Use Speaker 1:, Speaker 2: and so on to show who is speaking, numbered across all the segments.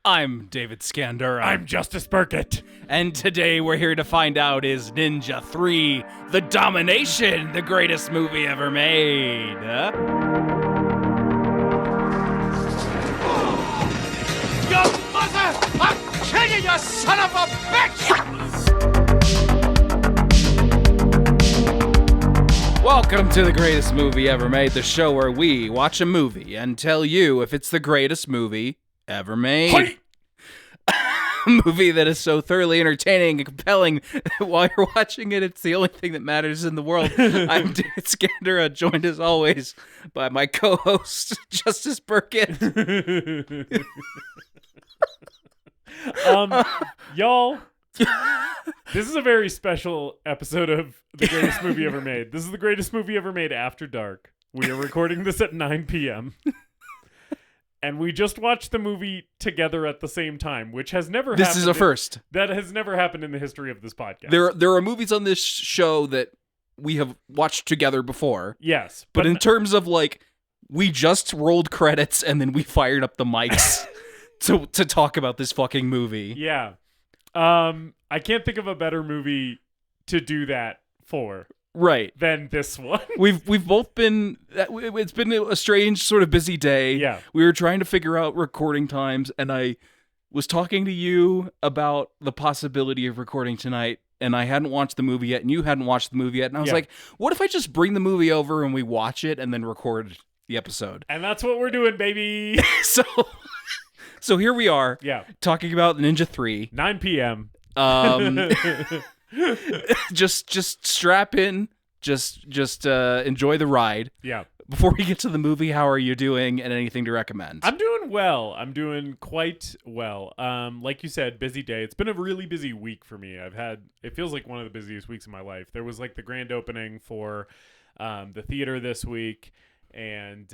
Speaker 1: I'm David Scandura.
Speaker 2: I'm Justus Burkett.
Speaker 1: And today we're here to find out, is Ninja 3, The Domination, the greatest movie ever made?
Speaker 3: Your mother! I'll kill you, you son of a bitch!
Speaker 1: Welcome to the greatest movie ever made, the show where we watch a movie and tell you if it's the greatest movie ever made. A movie that is so thoroughly entertaining and compelling while you're watching it, it's the only thing that matters in the world. I'm David Scandura, joined as always by my co-host, Justus Burkett.
Speaker 2: Y'all, this is a very special episode of The Greatest Movie Ever Made. This is the greatest movie ever made after dark. We are recording this at 9 p.m. And we just watched the movie together at the same time, which has never happened.
Speaker 1: This is a first.
Speaker 2: That has never happened in the history of this podcast.
Speaker 1: There are movies on this show that we have watched together before.
Speaker 2: Yes.
Speaker 1: But in terms of, like, we just rolled credits and then we fired up the mics to talk about this fucking movie.
Speaker 2: Yeah. I can't think of a better movie to do that for.
Speaker 1: Right.
Speaker 2: Than this one.
Speaker 1: We've both been, it's been a strange sort of busy day.
Speaker 2: Yeah.
Speaker 1: We were trying to figure out recording times, and I was talking to you about the possibility of recording tonight, and I hadn't watched the movie yet, and you hadn't watched the movie yet, and I was like, what if I just bring the movie over and we watch it and then record the episode? And
Speaker 2: that's what we're doing, baby.
Speaker 1: So here we are.
Speaker 2: Yeah.
Speaker 1: Talking about Ninja 3.
Speaker 2: 9 p.m.
Speaker 1: Just strap in, just enjoy the ride.
Speaker 2: Yeah.
Speaker 1: Before we get to the movie, how are you doing, and anything to recommend?
Speaker 2: I'm doing well. I'm doing quite well. Like you said, busy day. It's been a really busy week for me. It feels like one of the busiest weeks of my life. There was like the grand opening for the theater this week. And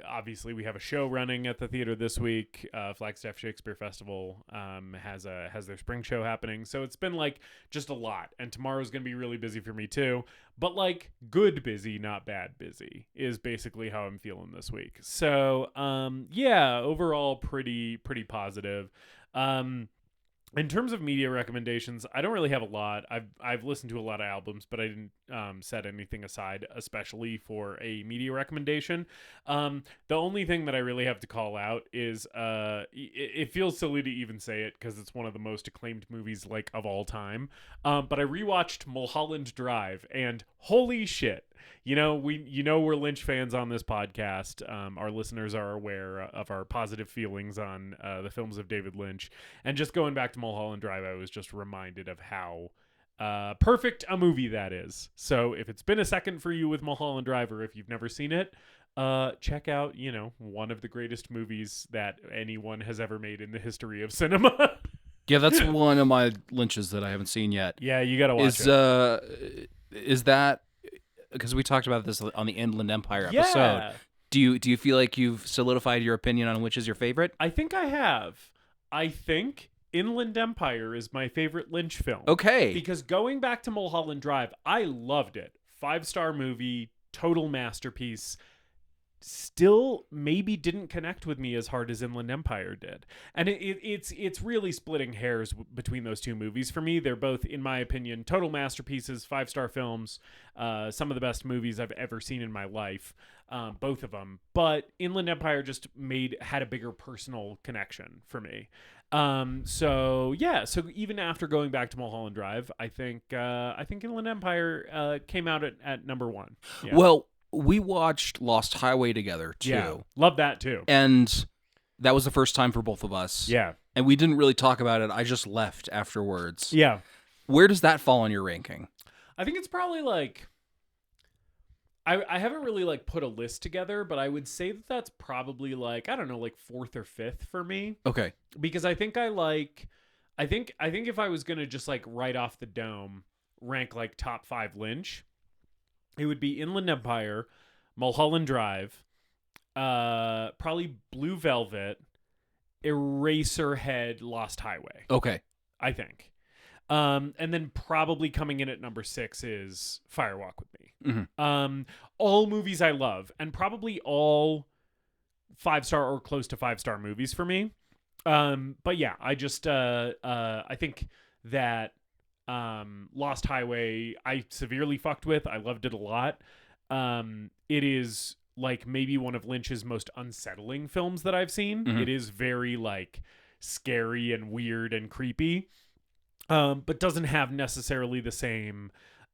Speaker 2: obviously we have a show running at the theater this week. Flagstaff Shakespeare Festival has their spring show happening. So it's been like just a lot. And tomorrow's going to be really busy for me too. But like good busy, not bad busy is basically how I'm feeling this week. So yeah, overall pretty positive. In terms of media recommendations, I don't really have a lot. I've listened to a lot of albums, but I didn't set anything aside, especially for a media recommendation. The only thing that I really have to call out is it feels silly to even say it because it's one of the most acclaimed movies like of all time. But I rewatched Mulholland Drive, and holy shit. We're Lynch fans on this podcast. Our listeners are aware of our positive feelings on the films of David Lynch. And just going back to Mulholland Drive, I was just reminded of how perfect a movie that is. So if it's been a second for you with Mulholland Drive, or if you've never seen it, check out, one of the greatest movies that anyone has ever made in the history of cinema.
Speaker 1: Yeah, that's one of my Lynches that I haven't seen yet.
Speaker 2: Yeah, you gotta watch it.
Speaker 1: Is that... Because we talked about this on the Inland Empire episode.
Speaker 2: Yeah.
Speaker 1: Do you feel like you've solidified your opinion on which is your favorite?
Speaker 2: I think I have. I think Inland Empire is my favorite Lynch film.
Speaker 1: Okay.
Speaker 2: Because going back to Mulholland Drive, I loved it. 5-star movie, total masterpiece. Still maybe didn't connect with me as hard as Inland Empire did. And it's really splitting hairs between those two movies for me. They're both, in my opinion, total masterpieces, 5-star films, some of the best movies I've ever seen in my life, both of them. But Inland Empire just had a bigger personal connection for me. So even after going back to Mulholland Drive, I think Inland Empire came out at number one. Yeah.
Speaker 1: Well, we watched Lost Highway together, too.
Speaker 2: Yeah, love that, too.
Speaker 1: And that was the first time for both of us.
Speaker 2: Yeah.
Speaker 1: And we didn't really talk about it. I just left afterwards.
Speaker 2: Yeah.
Speaker 1: Where does that fall on your ranking?
Speaker 2: I think it's probably like... I haven't really like put a list together, but I would say that that's probably like, I don't know, like 4th or 5th for me.
Speaker 1: Okay.
Speaker 2: Because I think I think if I was going to just like right off the dome rank like top 5 Lynch, it would be Inland Empire, Mulholland Drive, probably Blue Velvet, Eraserhead, Lost Highway.
Speaker 1: Okay.
Speaker 2: I think. And then probably coming in at number 6 is Fire Walk with Me.
Speaker 1: Mm-hmm.
Speaker 2: All movies I love, and probably all 5-star or close to 5-star movies for me. But yeah, I just I think that Lost Highway I severely fucked with. I loved it a lot. It is like maybe one of Lynch's most unsettling films that I've seen.
Speaker 1: Mhm.
Speaker 2: It is very like scary and weird and creepy. But doesn't have necessarily the same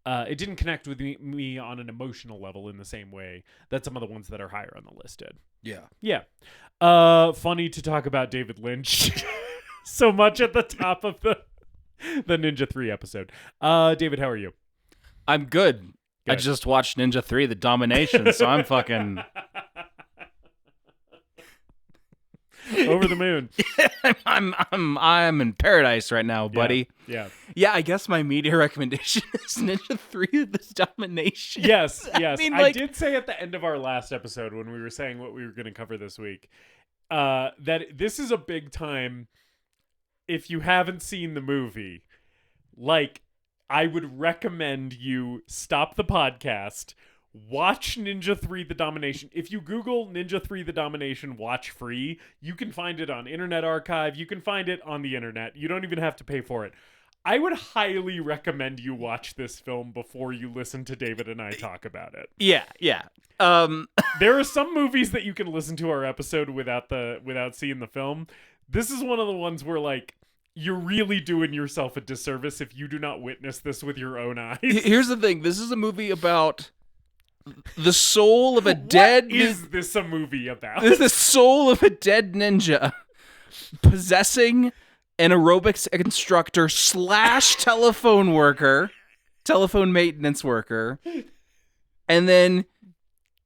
Speaker 2: it didn't connect with me on an emotional level in the same way that some of the ones that are higher on the list did.
Speaker 1: Yeah.
Speaker 2: Yeah. Funny to talk about David Lynch so much at the top of the Ninja 3 episode. David, how are you?
Speaker 1: I'm good. I
Speaker 2: Good.
Speaker 1: just watched Ninja 3 The Domination, so I'm fucking
Speaker 2: Over the moon.
Speaker 1: I'm in paradise right now, buddy.
Speaker 2: Yeah.
Speaker 1: Yeah, I guess my media recommendation is Ninja 3 The Domination.
Speaker 2: Yes.
Speaker 1: I mean,
Speaker 2: I
Speaker 1: like-
Speaker 2: did say at the end of our last episode when we were saying what we were going to cover this week, that this is a big time. If you haven't seen the movie, like, I would recommend you stop the podcast, watch Ninja 3 The Domination. If you Google Ninja 3 The Domination watch free, you can find it on Internet Archive. You can find it on the internet. You don't even have to pay for it. I would highly recommend you watch this film before you listen to David and I talk about it.
Speaker 1: Yeah.
Speaker 2: There are some movies that you can listen to our episode without seeing the film. This is one of the ones where, like, you're really doing yourself a disservice if you do not witness this with your own eyes.
Speaker 1: Here's the thing. This is a movie about the soul of a dead...
Speaker 2: What is this a movie about?
Speaker 1: This is the soul of a dead ninja possessing an aerobics instructor / telephone maintenance worker, and then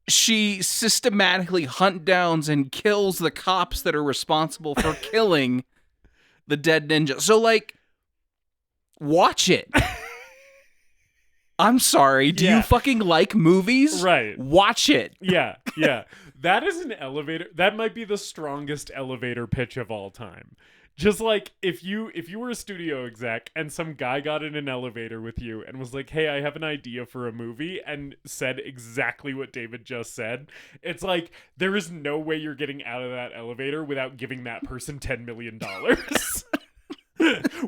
Speaker 1: she systematically hunt downs and kills the cops that are responsible for killing the dead ninja. So, like, watch it. I'm sorry. Do
Speaker 2: Yeah.
Speaker 1: you fucking like movies?
Speaker 2: Right.
Speaker 1: Watch it.
Speaker 2: Yeah. That is an elevator. That might be the strongest elevator pitch of all time. Just like if you were a studio exec and some guy got in an elevator with you and was like, "Hey, I have an idea for a movie," and said exactly what David just said, it's like there is no way you're getting out of that elevator without giving that person $10 million.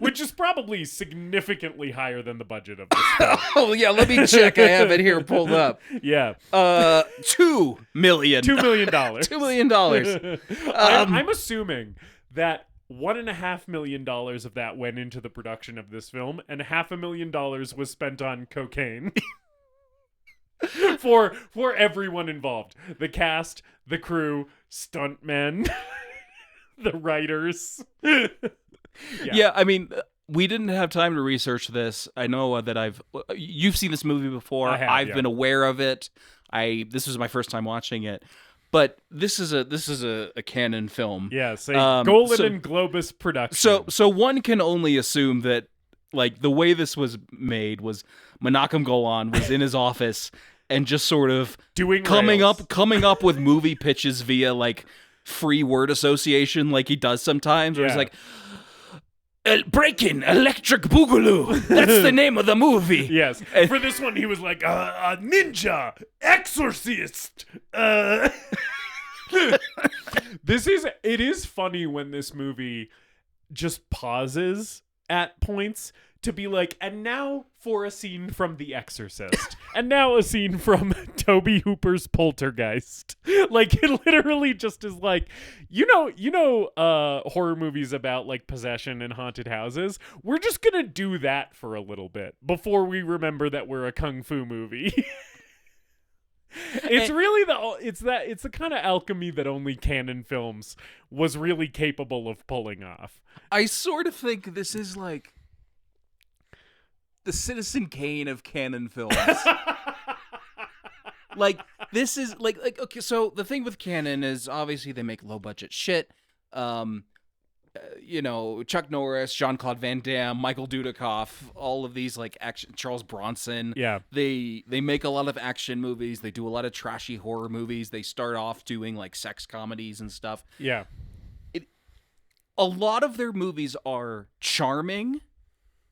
Speaker 2: Which is probably significantly higher than the budget of this film.
Speaker 1: Oh yeah, let me check. I have it here pulled up.
Speaker 2: Yeah.
Speaker 1: $2 million.
Speaker 2: $2 million.
Speaker 1: $2 million.
Speaker 2: I'm assuming that $1.5 million of that went into the production of this film, and $500,000 was spent on cocaine. for everyone involved. The cast, the crew, stuntmen, the writers.
Speaker 1: Yeah, I mean, we didn't have time to research this. I know that you've seen this movie before.
Speaker 2: I have,
Speaker 1: I've
Speaker 2: yeah.
Speaker 1: been aware of it. This was my first time watching it. But this is a canon film.
Speaker 2: Yeah, say
Speaker 1: Golan
Speaker 2: and Globus production.
Speaker 1: So one can only assume that, like, the way this was made was Menachem Golan was in his office and just sort of
Speaker 2: doing
Speaker 1: coming
Speaker 2: rails.
Speaker 1: up with movie pitches via, like, free word association, like he does sometimes. Where he's like, Breaking Electric Boogaloo. That's the name of the movie.
Speaker 2: Yes. For this one, he was like, a ninja exorcist. It is funny when this movie just pauses at points to be like, and now for a scene from The Exorcist. And now a scene from Toby Hooper's Poltergeist. Like, it literally just is like, you know, horror movies about, like, possession and haunted houses? We're just gonna do that for a little bit before we remember that we're a kung fu movie. It's the kind of alchemy that only canon films was really capable of pulling off.
Speaker 1: I sort of think this is like the Citizen Kane of canon films. Like, this is like okay, so the thing with canon is obviously they make low budget shit. You know, Chuck Norris, Jean-Claude Van Damme, Michael Dudikoff, all of these, like, action, Charles Bronson.
Speaker 2: Yeah.
Speaker 1: They make a lot of action movies. They do a lot of trashy horror movies. They start off doing, like, sex comedies and stuff.
Speaker 2: Yeah.
Speaker 1: A lot of their movies are charming,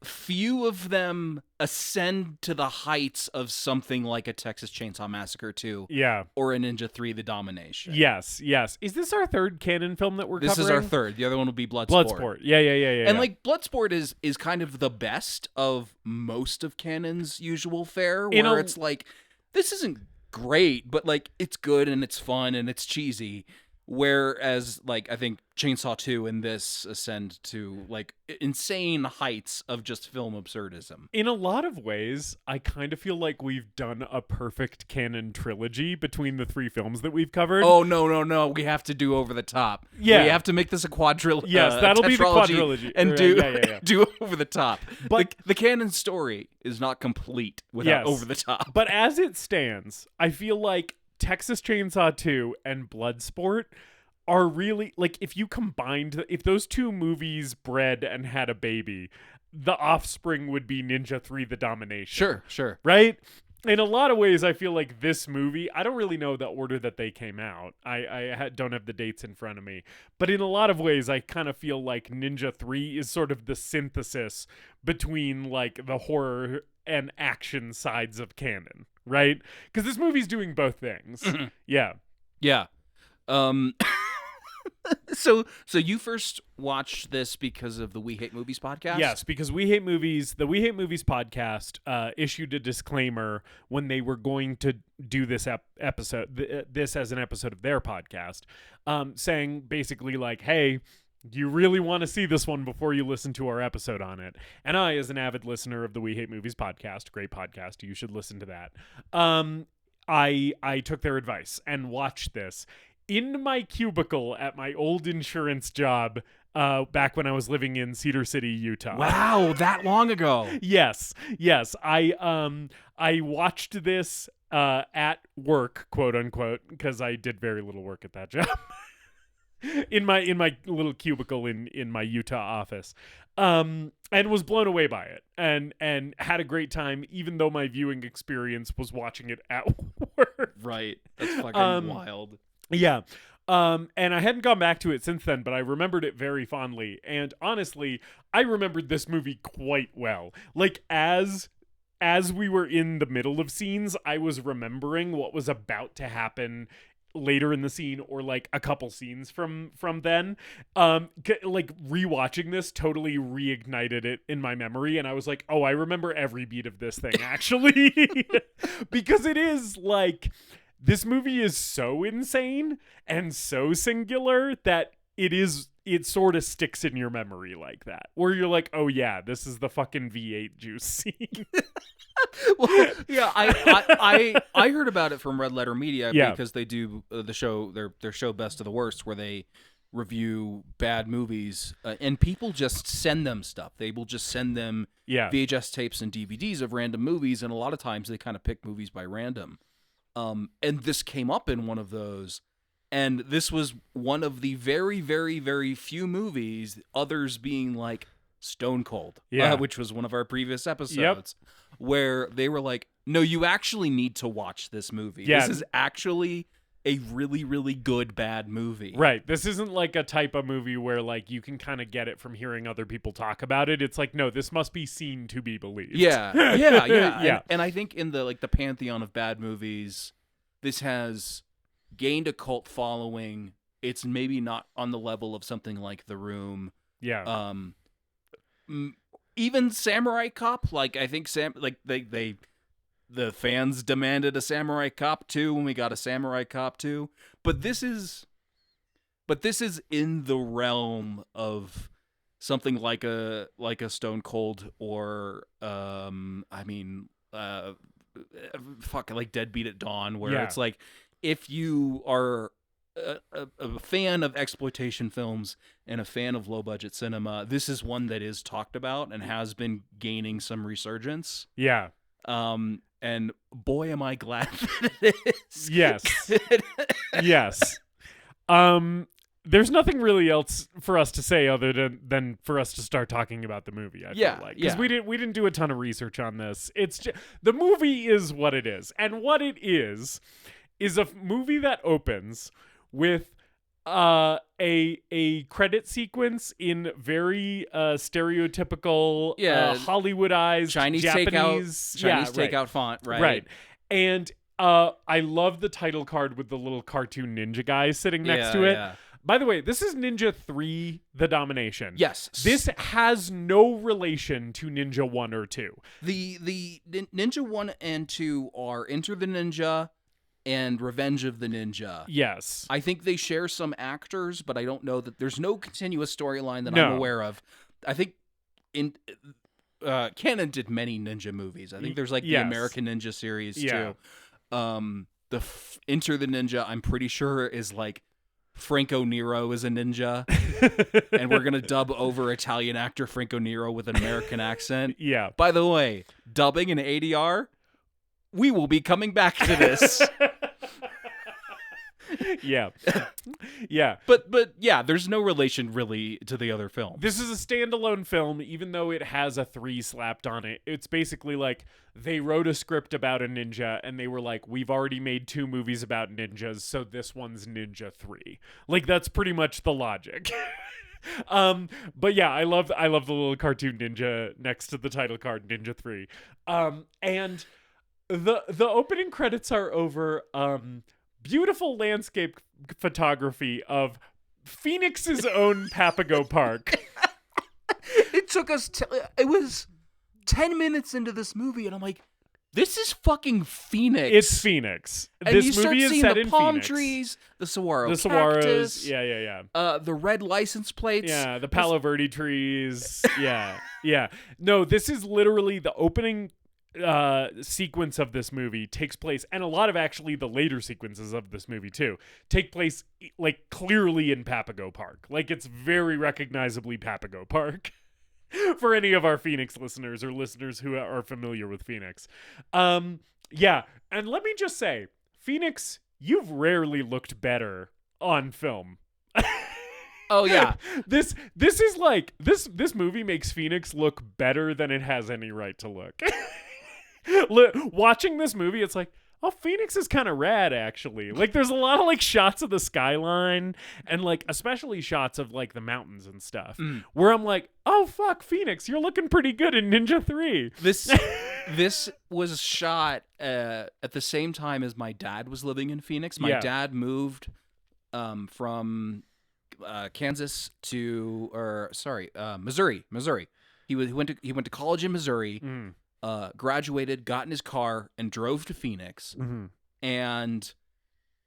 Speaker 1: few of them ascend to the heights of something like a Texas Chainsaw Massacre 2
Speaker 2: Yeah.
Speaker 1: or a Ninja 3 The Domination.
Speaker 2: Yes. Is this our third canon film that we're
Speaker 1: This
Speaker 2: covering?
Speaker 1: is our third. The other one will be Bloodsport.
Speaker 2: Bloodsport. Yeah.
Speaker 1: And like Bloodsport is kind of the best of most of canon's usual fare, where it's like, this isn't great, but like it's good and it's fun and it's cheesy. Whereas like I think Chainsaw 2 and this ascend to like insane heights of just film absurdism.
Speaker 2: In a lot of ways, I kind of feel like we've done a perfect canon trilogy between the three films that we've covered.
Speaker 1: Oh, no. We have to do Over the Top.
Speaker 2: Yeah.
Speaker 1: We have to make this a quadrilogy.
Speaker 2: Yes, that'll be the quadrilogy.
Speaker 1: And do Over the Top.
Speaker 2: But
Speaker 1: the canon story is not complete without Over the Top.
Speaker 2: But as it stands, I feel like Texas Chainsaw 2 and Bloodsport are really, like, if you combined, if those two movies bred and had a baby, the offspring would be Ninja 3 The Domination.
Speaker 1: Sure.
Speaker 2: Right? In a lot of ways, I feel like this movie, I don't really know the order that they came out. I don't have the dates in front of me. But in a lot of ways, I kind of feel like Ninja 3 is sort of the synthesis between, like, the horror and action sides of canon, right? Because this movie's doing both things. Yeah.
Speaker 1: So you first watched this because of the We Hate Movies podcast?
Speaker 2: Yes, because We Hate Movies, the We Hate Movies podcast issued a disclaimer when they were going to do this episode, this as an episode of their podcast, saying basically like, hey, you really want to see this one before you listen to our episode on it. And I, as an avid listener of the We Hate Movies podcast, great podcast, you should listen to that. I took their advice and watched this in my cubicle at my old insurance job back when I was living in Cedar City, Utah.
Speaker 1: Wow, that long ago.
Speaker 2: Yes. I watched this at work, quote unquote, because I did very little work at that job. in my little cubicle in my Utah office. And was blown away by it and had a great time, even though my viewing experience was watching it at work.
Speaker 1: Right. That's fucking wild.
Speaker 2: Yeah. And I hadn't gone back to it since then, but I remembered it very fondly. And honestly, I remembered this movie quite well. Like, as we were in the middle of scenes, I was remembering what was about to happen later in the scene, or like a couple scenes from then. Like rewatching this totally reignited it in my memory, and I was like, oh, I remember every beat of this thing actually. Because it is like, this movie is so insane and so singular that it sort of sticks in your memory like that, where you're like, oh yeah, this is the fucking V8 juice scene.
Speaker 1: Well, yeah, I heard about it from Red Letter Media because they do the show, their show Best of the Worst, where they review bad movies, and people just send them stuff. They will just send them VHS tapes and DVDs of random movies, and a lot of times they kind of pick movies by random. And this came up in one of those, and this was one of the very, very, very few movies, others being like Stone Cold, which was one of our previous episodes, where they were like, no, you actually need to watch this movie.
Speaker 2: Yeah.
Speaker 1: This is actually a really, really good bad movie.
Speaker 2: Right. This isn't like a type of movie where like you can kind of get it from hearing other people talk about it. It's like, no, this must be seen to be believed.
Speaker 1: Yeah. And I think in the like the pantheon of bad movies, this has gained a cult following. It's maybe not on the level of something like The Room.
Speaker 2: Yeah.
Speaker 1: Even Samurai Cop, like I think the fans demanded a Samurai Cop 2 when we got a Samurai Cop 2. But this is in the realm of something like a Stone Cold or like Deadbeat at Dawn, where it's like, if you are a fan of exploitation films and a fan of low budget cinema, this is one that is talked about and has been gaining some resurgence.
Speaker 2: Yeah.
Speaker 1: And boy, am I glad that it is.
Speaker 2: Yes. Yes. There's nothing really else for us to say other than for us to start talking about the movie. I feel like, because we didn't do a ton of research on this. It's just, the movie is what it is, and what it is a movie that opens with a credit sequence in very stereotypical Hollywoodized
Speaker 1: Chinese
Speaker 2: Japanese
Speaker 1: takeout font, right?
Speaker 2: And I love the title card with the little cartoon ninja guy sitting next to it.
Speaker 1: Yeah.
Speaker 2: By the way, this is Ninja 3, The Domination.
Speaker 1: Yes.
Speaker 2: This has no relation to Ninja 1 or 2.
Speaker 1: The Ninja 1 and 2 are Enter the Ninja and Revenge of the Ninja.
Speaker 2: Yes.
Speaker 1: I think they share some actors, but I don't know that there's no continuous storyline that I'm aware of. I think Canon did many ninja movies. I think there's like the American Ninja series too. Enter the Ninja, I'm pretty sure is like Franco Nero is a ninja, and we're gonna dub over Italian actor Franco Nero with an American accent.
Speaker 2: Yeah.
Speaker 1: By the way, dubbing in ADR, we will be coming back to this.
Speaker 2: Yeah. Yeah.
Speaker 1: But yeah, there's no relation really to the other film.
Speaker 2: This is a standalone film, even though it has a 3 slapped on it. It's basically like they wrote a script about a ninja and they were like, we've already made 2 movies about ninjas, so this one's Ninja 3. Like, that's pretty much the logic. But yeah, I love the little cartoon ninja next to the title card, Ninja 3. And the opening credits are over beautiful landscape photography of Phoenix's own Papago Park.
Speaker 1: It took us it was 10 minutes into this movie and I'm like, this is fucking Phoenix.
Speaker 2: It's Phoenix.
Speaker 1: And
Speaker 2: this
Speaker 1: you start
Speaker 2: movie is
Speaker 1: seeing
Speaker 2: set
Speaker 1: the
Speaker 2: in
Speaker 1: palm
Speaker 2: Phoenix.
Speaker 1: trees, the saguaro
Speaker 2: saguaros,
Speaker 1: cactus,
Speaker 2: the
Speaker 1: red license plates.
Speaker 2: Yeah, the Palo Verde trees. Yeah. No, this is literally the opening sequence of this movie takes place, and a lot of actually the later sequences of this movie too take place like clearly in Papago Park. Like, it's very recognizably Papago Park for any of our Phoenix listeners or listeners who are familiar with Phoenix. Yeah, and let me just say, Phoenix, you've rarely looked better on film.
Speaker 1: Oh yeah.
Speaker 2: This is like this movie makes Phoenix look better than it has any right to look. Watching this movie, it's like, oh, Phoenix is kind of rad, actually. Like, there's a lot of like shots of the skyline and like especially shots of like the mountains and stuff where I'm like, oh fuck, Phoenix, you're looking pretty good in Ninja 3.
Speaker 1: This was shot at the same time as my dad was living in Phoenix. My dad moved from Kansas to Missouri. He went to college in Missouri. Graduated, got in his car, and drove to Phoenix, and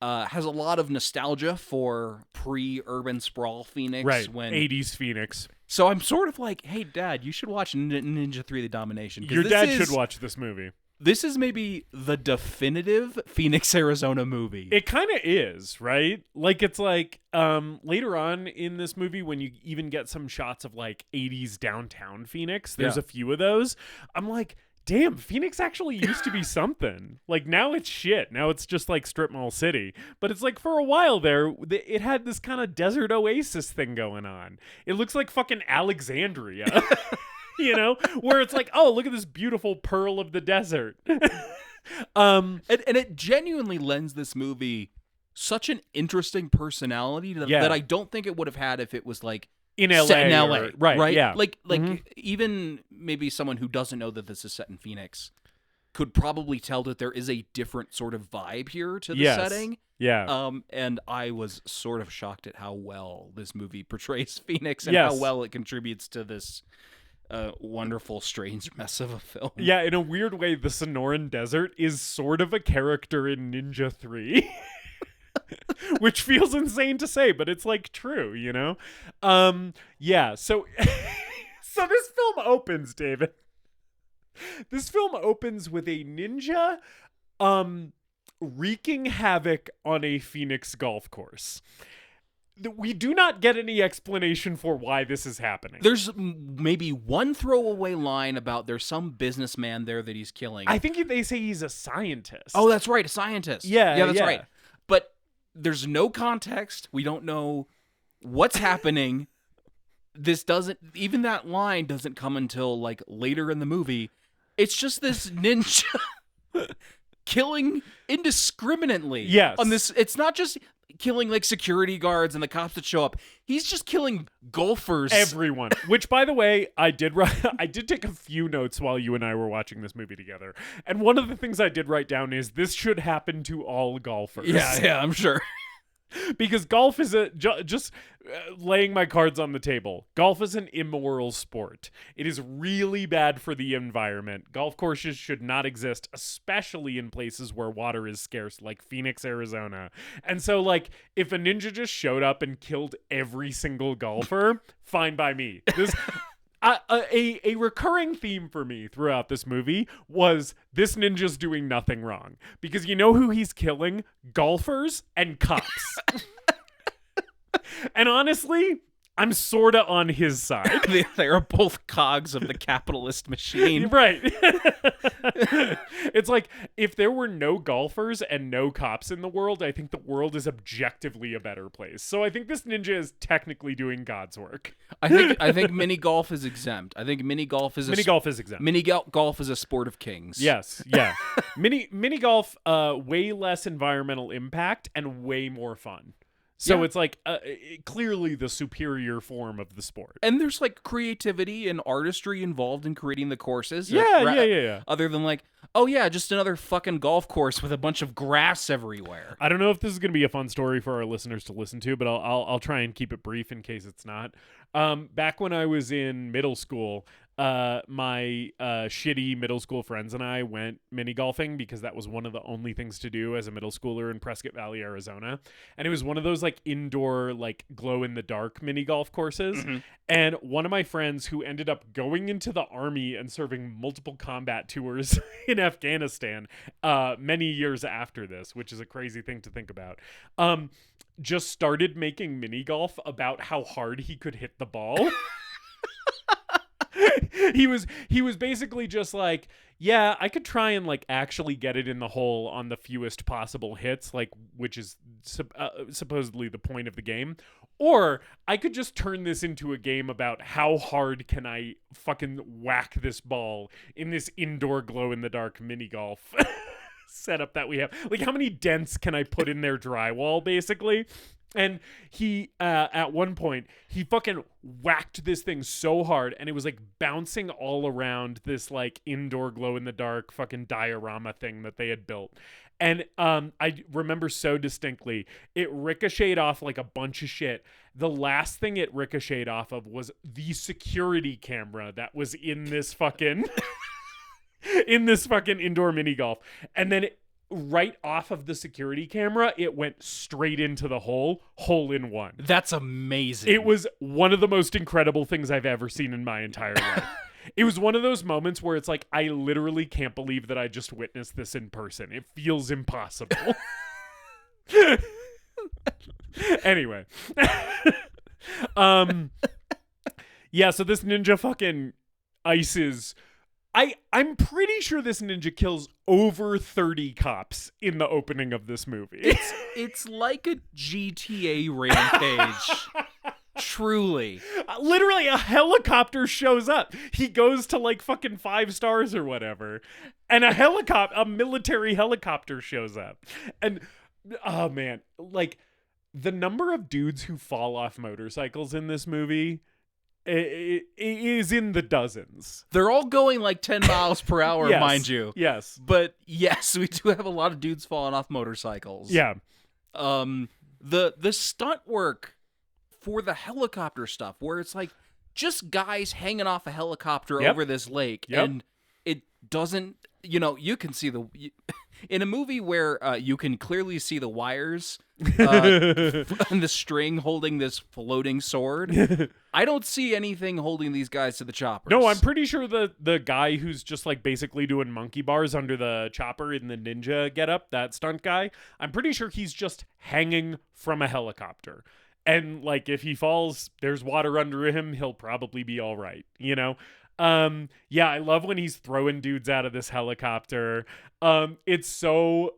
Speaker 1: has a lot of nostalgia for pre-urban sprawl Phoenix,
Speaker 2: right?
Speaker 1: When
Speaker 2: 80s Phoenix.
Speaker 1: So I'm sort of like, hey, Dad, you should watch Ninja 3: The Domination.
Speaker 2: Your dad should watch this movie.
Speaker 1: This is maybe the definitive Phoenix, Arizona movie.
Speaker 2: It kind of is, right? Like, it's like later on in this movie when you even get some shots of like 80s downtown Phoenix, there's a few of those. I'm like, damn, Phoenix actually used to be something. Like, now it's shit. Now it's just like strip mall city. But it's like for a while there, it had this kind of desert oasis thing going on. It looks like fucking Alexandria. You know, where it's like, oh, look at this beautiful pearl of the desert.
Speaker 1: And it genuinely lends this movie such an interesting personality that I don't think it would have had if it was like
Speaker 2: in LA.
Speaker 1: Set in LA, right?
Speaker 2: Yeah.
Speaker 1: Like even maybe someone who doesn't know that this is set in Phoenix could probably tell that there is a different sort of vibe here to the setting.
Speaker 2: Yeah.
Speaker 1: And I was sort of shocked at how well this movie portrays Phoenix and how well it contributes to this wonderful, strange mess of a film.
Speaker 2: Yeah, in a weird way, the Sonoran Desert is sort of a character in Ninja 3. Which feels insane to say, but it's like true, you know? Yeah, so this film opens, David. This film opens with a ninja wreaking havoc on a Phoenix golf course. We do not get any explanation for why this is happening.
Speaker 1: There's maybe one throwaway line about there's some businessman there that he's killing.
Speaker 2: I think they say he's a scientist.
Speaker 1: Oh, that's right, a scientist.
Speaker 2: Yeah,
Speaker 1: that's right. But there's no context. We don't know what's happening. Even that line doesn't come until like later in the movie. It's just this ninja killing indiscriminately.
Speaker 2: Yes.
Speaker 1: On this, it's not just killing like security guards and the cops that show up. He's just killing golfers.
Speaker 2: Everyone. Which, by the way, I did take a few notes while you and I were watching this movie together. And one of the things I did write down is this should happen to all golfers.
Speaker 1: Yeah, I'm sure.
Speaker 2: Because golf is just laying my cards on the table. Golf is an immoral sport. It is really bad for the environment. Golf courses should not exist, especially in places where water is scarce, like Phoenix, Arizona. And so, like, if a ninja just showed up and killed every single golfer, fine by me. A recurring theme for me throughout this movie was this ninja's doing nothing wrong. Because you know who he's killing? Golfers and cops. And honestly, I'm sort of on his side.
Speaker 1: They are both cogs of the capitalist machine.
Speaker 2: Right. It's like, if there were no golfers and no cops in the world, I think the world is objectively a better place. So I think this ninja is technically doing God's work.
Speaker 1: I think mini golf is exempt. I think mini golf is
Speaker 2: exempt.
Speaker 1: Mini golf is a sport of kings.
Speaker 2: Yes, yeah. Mini golf, way less environmental impact and way more fun. So it's like clearly the superior form of the sport.
Speaker 1: And there's like creativity and artistry involved in creating the courses.
Speaker 2: Yeah.
Speaker 1: Other than like, oh yeah, just another fucking golf course with a bunch of grass everywhere.
Speaker 2: I don't know if this is going to be a fun story for our listeners to listen to, but I'll try and keep it brief in case it's not. Back when I was in middle school, my shitty middle school friends and I went mini golfing because that was one of the only things to do as a middle schooler in Prescott Valley, Arizona. And it was one of those like indoor, like glow in the dark mini golf courses. Mm-hmm. And one of my friends who ended up going into the army and serving multiple combat tours in Afghanistan, many years after this, which is a crazy thing to think about, just started making mini golf about how hard he could hit the ball. He was basically just like, yeah, I could try and like actually get it in the hole on the fewest possible hits, like, which is supposedly the point of the game. Or I could just turn this into a game about how hard can I fucking whack this ball in this indoor glow in the dark mini golf setup that we have. Like, how many dents can I put in their drywall, basically? And he, at one point, he fucking whacked this thing so hard, and it was like bouncing all around this like indoor glow in the dark fucking diorama thing that they had built. And I remember so distinctly, it ricocheted off like a bunch of shit. The last thing it ricocheted off of was the security camera that was in this fucking indoor mini golf. And then right off of the security camera, it went straight into the hole in one.
Speaker 1: That's amazing.
Speaker 2: It was one of the most incredible things I've ever seen in my entire life. It was one of those moments where it's like, I literally can't believe that I just witnessed this in person. It feels impossible. Anyway. Yeah, so this ninja fucking ices. I'm pretty sure this ninja kills over 30 cops in the opening of this movie.
Speaker 1: It's like a GTA rampage. Truly.
Speaker 2: Literally, a helicopter shows up. He goes to like fucking 5 stars or whatever. And a military helicopter shows up. And, oh man, like the number of dudes who fall off motorcycles in this movie it is in the dozens.
Speaker 1: They're all going like 10 miles per hour,
Speaker 2: yes,
Speaker 1: mind you.
Speaker 2: Yes.
Speaker 1: But yes, we do have a lot of dudes falling off motorcycles.
Speaker 2: Yeah.
Speaker 1: The stunt work for the helicopter stuff, where it's like just guys hanging off a helicopter over this lake, and it doesn't, you can see in a movie where you can clearly see the wires and the string holding this floating sword. I don't see anything holding these guys to the choppers.
Speaker 2: No, I'm pretty sure the guy who's just like basically doing monkey bars under the chopper in the ninja getup, that stunt guy, I'm pretty sure he's just hanging from a helicopter. And like if he falls, there's water under him, he'll probably be all right, Yeah, I love when he's throwing dudes out of this helicopter. It's so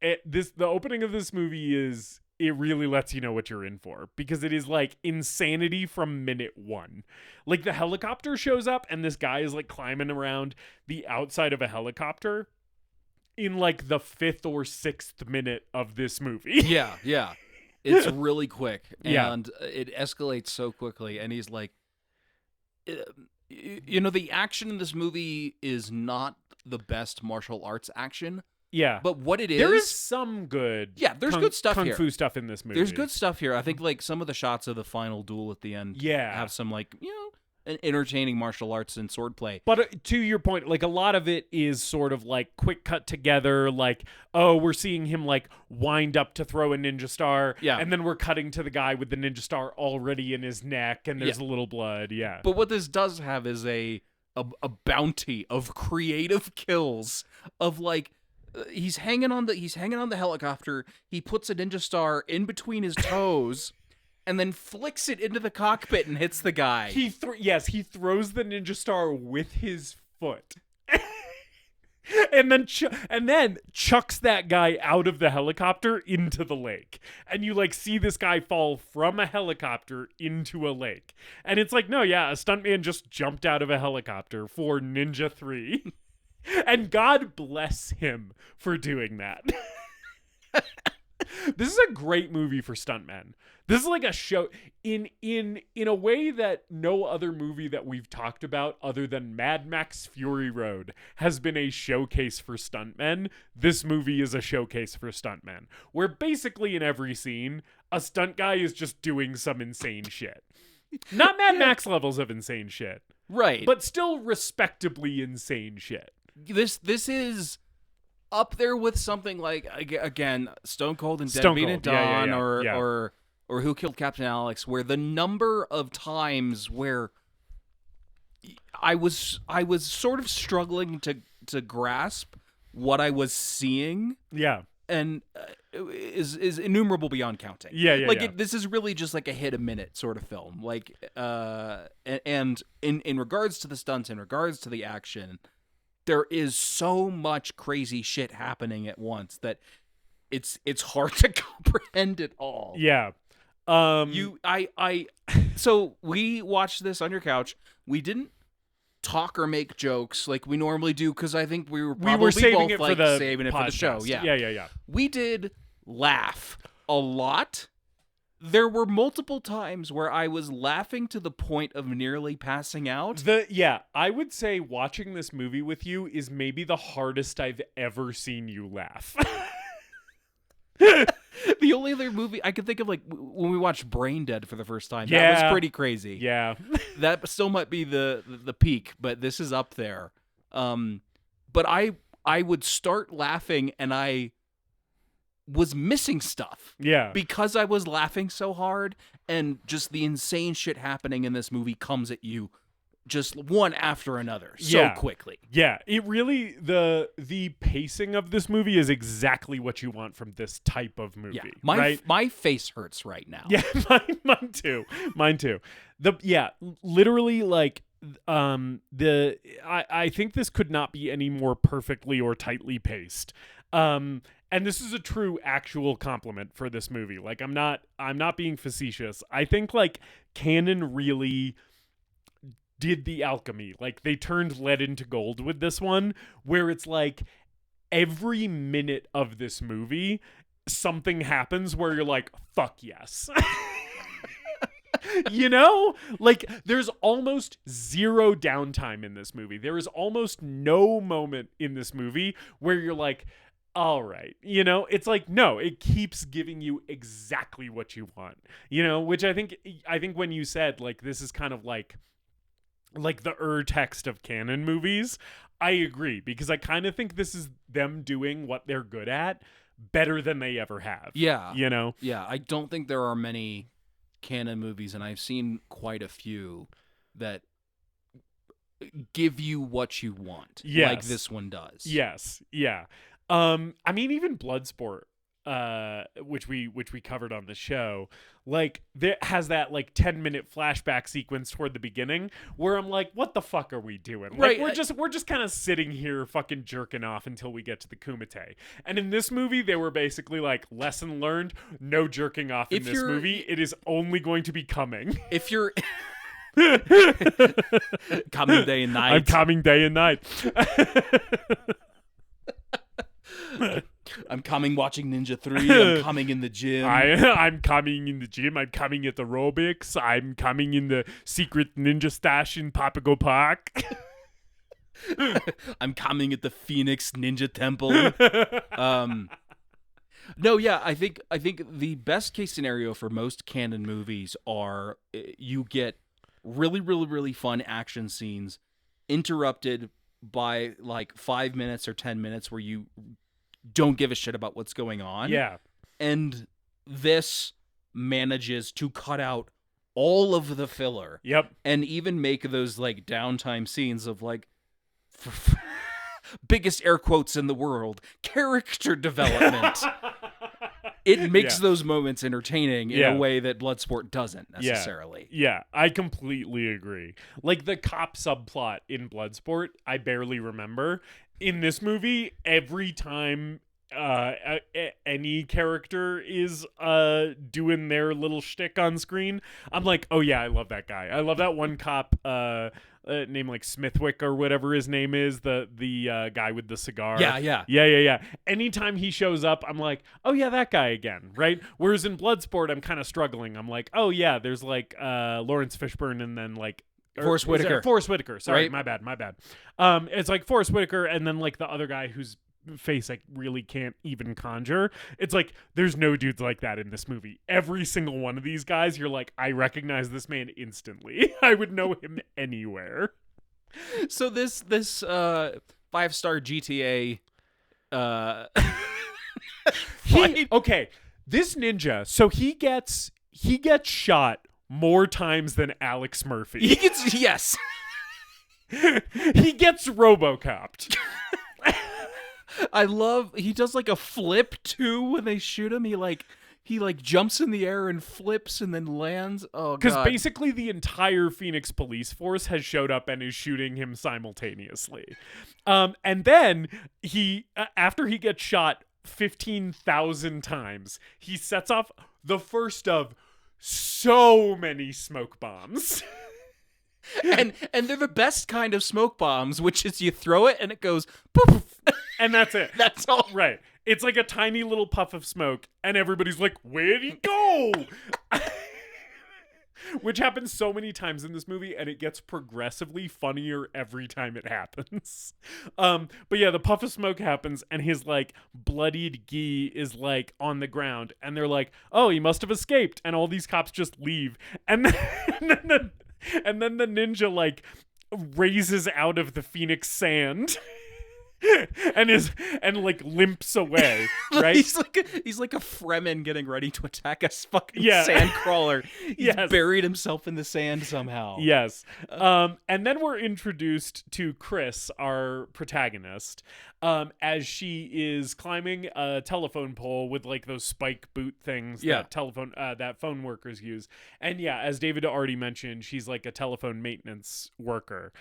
Speaker 2: the opening of this movie is, it really lets you know what you're in for, because it is like insanity from minute one. Like the helicopter shows up and this guy is like climbing around the outside of a helicopter in like the 5th or 6th minute of this movie.
Speaker 1: Yeah. It's really quick,
Speaker 2: Yeah.
Speaker 1: and it escalates so quickly. And he's like, the action in this movie is not the best martial arts action,
Speaker 2: Yeah.
Speaker 1: but what it is,
Speaker 2: There is some good
Speaker 1: there's good stuff
Speaker 2: kung
Speaker 1: here.
Speaker 2: fu stuff in this movie.
Speaker 1: There's good stuff here. I think like some of the shots of the final duel at the end, have some like an entertaining martial arts and swordplay.
Speaker 2: But to your point, like a lot of it is sort of like quick cut together, like, oh, we're seeing him like wind up to throw a ninja star, and then we're cutting to the guy with the ninja star already in his neck, and there's a little blood,
Speaker 1: But what this does have is a bounty of creative kills of like he's hanging on the helicopter, he puts a ninja star in between his toes. And then flicks it into the cockpit and hits the guy.
Speaker 2: He throws the ninja star with his foot, and then chucks that guy out of the helicopter into the lake. And you like see this guy fall from a helicopter into a lake, and it's like, no, a stuntman just jumped out of a helicopter for Ninja 3, and God bless him for doing that. This is a great movie for stuntmen. This is like a show in a way that no other movie that we've talked about other than Mad Max Fury Road has been a showcase for stuntmen. This movie is a showcase for stuntmen, where basically in every scene, a stunt guy is just doing some insane shit. Not Mad Max levels of insane shit.
Speaker 1: Right.
Speaker 2: But still respectably insane shit.
Speaker 1: This is up there with something like, again, Stone Cold and Dead Beat at Dawn, or Who Killed Captain Alex, where the number of times where I was sort of struggling to grasp what I was seeing.
Speaker 2: Yeah.
Speaker 1: And is innumerable beyond counting. This is really just like a hit a minute sort of film. Like, and in regards to the stunts, in regards to the action, there is so much crazy shit happening at once that it's hard to comprehend it all.
Speaker 2: Yeah.
Speaker 1: So we watched this on your couch. We didn't talk or make jokes like we normally do because I think we were probably
Speaker 2: saving
Speaker 1: both
Speaker 2: it
Speaker 1: like
Speaker 2: for the
Speaker 1: saving it for the show.
Speaker 2: Yeah.
Speaker 1: We did laugh a lot. There were multiple times where I was laughing to the point of nearly passing out.
Speaker 2: I would say watching this movie with you is maybe the hardest I've ever seen you laugh.
Speaker 1: The only other movie I could think of, like when we watched Brain Dead for the first time, that was pretty crazy.
Speaker 2: Yeah.
Speaker 1: That still might be the peak, but this is up there. But I would start laughing and I was missing stuff.
Speaker 2: Yeah.
Speaker 1: Because I was laughing so hard, and just the insane shit happening in this movie comes at you just one after another so quickly.
Speaker 2: Yeah, it really, the pacing of this movie is exactly what you want from this type of movie.
Speaker 1: Yeah. My face hurts right now.
Speaker 2: Yeah, mine too. Literally, like, I think this could not be any more perfectly or tightly paced. And this is a true actual compliment for this movie. Like, I'm not being facetious. I think like Canon really did the alchemy. Like, they turned lead into gold with this one, where it's like every minute of this movie something happens where you're like, fuck yes. You know, like there's almost zero downtime in this movie. There is almost no moment in this movie where you're like, all right, you know, it's like, no, it keeps giving you exactly what you want, you know, which I think when you said like, this is kind of like the text of canon movies, I agree, because I kind of think this is them doing what they're good at better than they ever have.
Speaker 1: Yeah.
Speaker 2: You know?
Speaker 1: Yeah. I don't think there are many canon movies, and I've seen quite a few that give you what you want.
Speaker 2: Yes.
Speaker 1: Like this one does.
Speaker 2: Yes. Yeah. I mean, even Bloodsport, which we covered on the show, like there has that like 10-minute flashback sequence toward the beginning where I'm like, what the fuck are we doing? Like,
Speaker 1: Right.
Speaker 2: we're just kind of sitting here fucking jerking off until we get to the Kumite. And in this movie, they were basically like, lesson learned, no jerking off in this movie. It is only going to be coming.
Speaker 1: If you're coming day and night.
Speaker 2: I'm coming day and night.
Speaker 1: I'm coming watching Ninja 3. I'm coming in the gym.
Speaker 2: I'm coming in the gym. I'm coming at aerobics. I'm coming in the secret ninja stash in Papago Park.
Speaker 1: I'm coming at the Phoenix Ninja Temple. No, yeah, I think the best case scenario for most canon movies are you get really, really, really fun action scenes interrupted by like 5 minutes or 10 minutes where you don't give a shit about what's going on.
Speaker 2: Yeah.
Speaker 1: And this manages to cut out all of the filler.
Speaker 2: Yep.
Speaker 1: And even make those like downtime scenes of like biggest air quotes in the world, character development. It makes those moments entertaining in a way that Bloodsport doesn't necessarily.
Speaker 2: Yeah, I completely agree. Like the cop subplot in Bloodsport, I barely remember. In this movie, every time any character is doing their little shtick on screen, I'm like, oh yeah, I love that guy. I love that one cop named like Smithwick or whatever his name is, the guy with the cigar. Yeah. Anytime he shows up, I'm like, oh yeah, that guy again, right? Whereas in Bloodsport, I'm kind of struggling. I'm like, oh yeah, there's like Lawrence Fishburne and then like
Speaker 1: Forrest Whitaker.
Speaker 2: Forrest Whitaker. Sorry,
Speaker 1: right?
Speaker 2: my bad. It's like Forrest Whitaker and then like the other guy whose face I really can't even conjure. It's like there's no dudes like that in this movie. Every single one of these guys, you're like, I recognize this man instantly. I would know him anywhere.
Speaker 1: So this 5-star GTA
Speaker 2: okay, this ninja, so he gets shot more times than Alex Murphy.
Speaker 1: He gets
Speaker 2: he gets RoboCopped.
Speaker 1: I love he does like a flip too when they shoot him. He jumps in the air and flips and then lands. Oh god.
Speaker 2: Because basically the entire Phoenix police force has showed up and is shooting him simultaneously. And then he after he gets shot 15,000 times, he sets off the first of so many smoke bombs.
Speaker 1: and they're the best kind of smoke bombs, which is you throw it and it goes poof.
Speaker 2: And that's it.
Speaker 1: That's all.
Speaker 2: Right. It's like a tiny little puff of smoke, and everybody's like, where'd he go? Which happens so many times in this movie, and it gets progressively funnier every time it happens. But yeah, the puff of smoke happens, and his like bloodied gi is like on the ground, and they're like, oh, he must have escaped, and all these cops just leave. And then the ninja like raises out of the Phoenix sand. and like limps away, right?
Speaker 1: he's like a Fremen getting ready to attack a fucking sand crawler. He's buried himself in the sand somehow.
Speaker 2: Yes. And then we're introduced to Chris, our protagonist, as she is climbing a telephone pole with like those spike boot things that phone workers use. And yeah, as David already mentioned, she's like a telephone maintenance worker.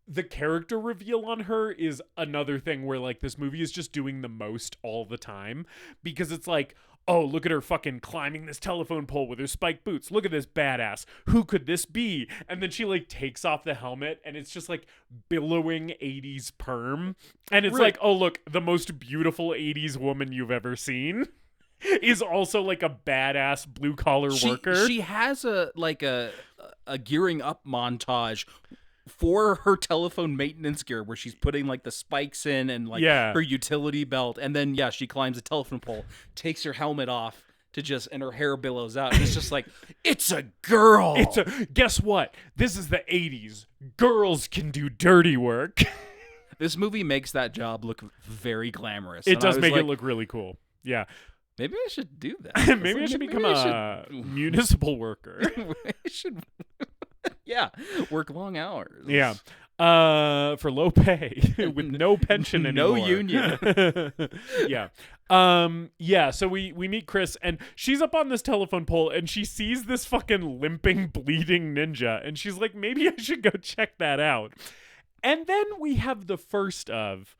Speaker 2: The character reveal on her is another thing where like this movie is just doing the most all the time, because it's like, oh, look at her fucking climbing this telephone pole with her spiked boots. Look at this badass. Who could this be? And then she like takes off the helmet and it's just like billowing 80s perm. And it's like, oh, look, the most beautiful 80s woman you've ever seen is also like a badass blue collar worker.
Speaker 1: She has a gearing up montage for her telephone maintenance gear where she's putting like the spikes in and like her utility belt, and then she climbs a telephone pole, takes her helmet off and her hair billows out, and it's just like, it's a girl.
Speaker 2: Guess what? This is the 80s. Girls can do dirty work.
Speaker 1: This movie makes that job look very glamorous.
Speaker 2: It does make it look really cool. Yeah.
Speaker 1: Maybe I should do that.
Speaker 2: Maybe I should become a municipal worker.
Speaker 1: I should work long hours.
Speaker 2: Yeah. For low pay with no pension anymore.
Speaker 1: No union.
Speaker 2: So we meet Chris, and she's up on this telephone pole and she sees this fucking limping, bleeding ninja, and she's like, maybe I should go check that out. And then we have the first of,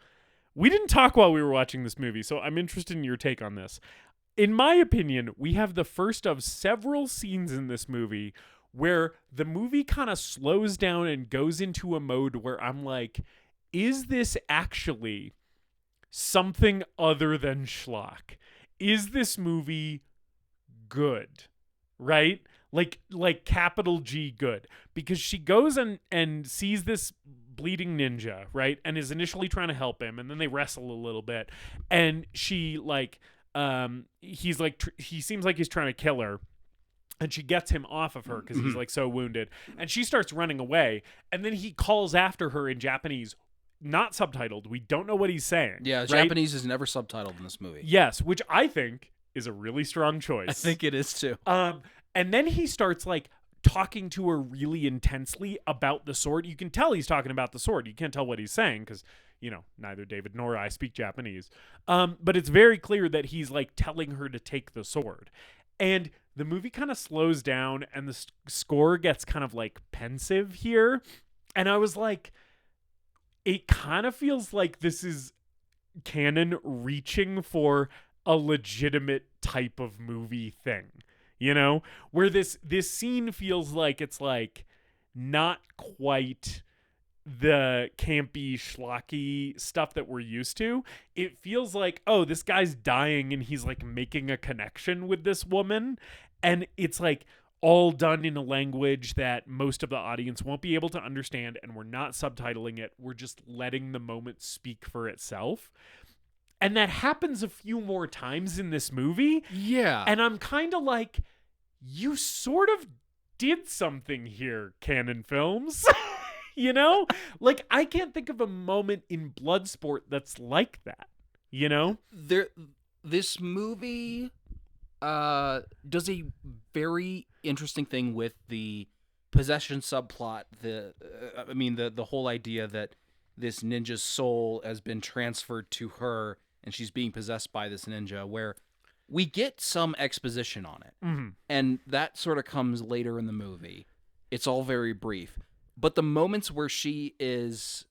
Speaker 2: we didn't talk while we were watching this movie, so I'm interested in your take on this. In my opinion, we have the first of several scenes in this movie where the movie kind of slows down and goes into a mode where I'm like, is this actually something other than schlock. Is this movie good? Right? Like capital G good. Because she goes and sees this bleeding ninja, right? And is initially trying to help him, and then they wrestle a little bit. And she he's like he seems like he's trying to kill her. And she gets him off of her because he's like so wounded. And she starts running away. And then he calls after her in Japanese, not subtitled. We don't know what he's saying.
Speaker 1: Yeah,
Speaker 2: right?
Speaker 1: Japanese is never subtitled in this movie.
Speaker 2: Yes, which I think is a really strong choice.
Speaker 1: I think it is too.
Speaker 2: And then he starts like talking to her really intensely about the sword. You can tell he's talking about the sword. You can't tell what he's saying because, you know, neither David nor I speak Japanese. But it's very clear that he's like telling her to take the sword. And the movie kind of slows down and the score gets kind of like pensive here. And I was like, it kind of feels like this is canon reaching for a legitimate type of movie thing, you know, where this scene feels like it's like not quite the campy schlocky stuff that we're used to. It feels like, oh, this guy's dying and he's like making a connection with this woman, and it's like all done in a language that most of the audience won't be able to understand, and we're not subtitling it. We're just letting the moment speak for itself. And that happens a few more times in this movie.
Speaker 1: Yeah.
Speaker 2: And I'm kind of like, you sort of did something here, Canon Films. You know? Like, I can't think of a moment in Bloodsport that's like that. You know?
Speaker 1: This movie does a very interesting thing with the possession subplot. The whole idea that this ninja's soul has been transferred to her and she's being possessed by this ninja, where we get some exposition on it.
Speaker 2: Mm-hmm.
Speaker 1: And that sort of comes later in the movie. It's all very brief. But the moments where she is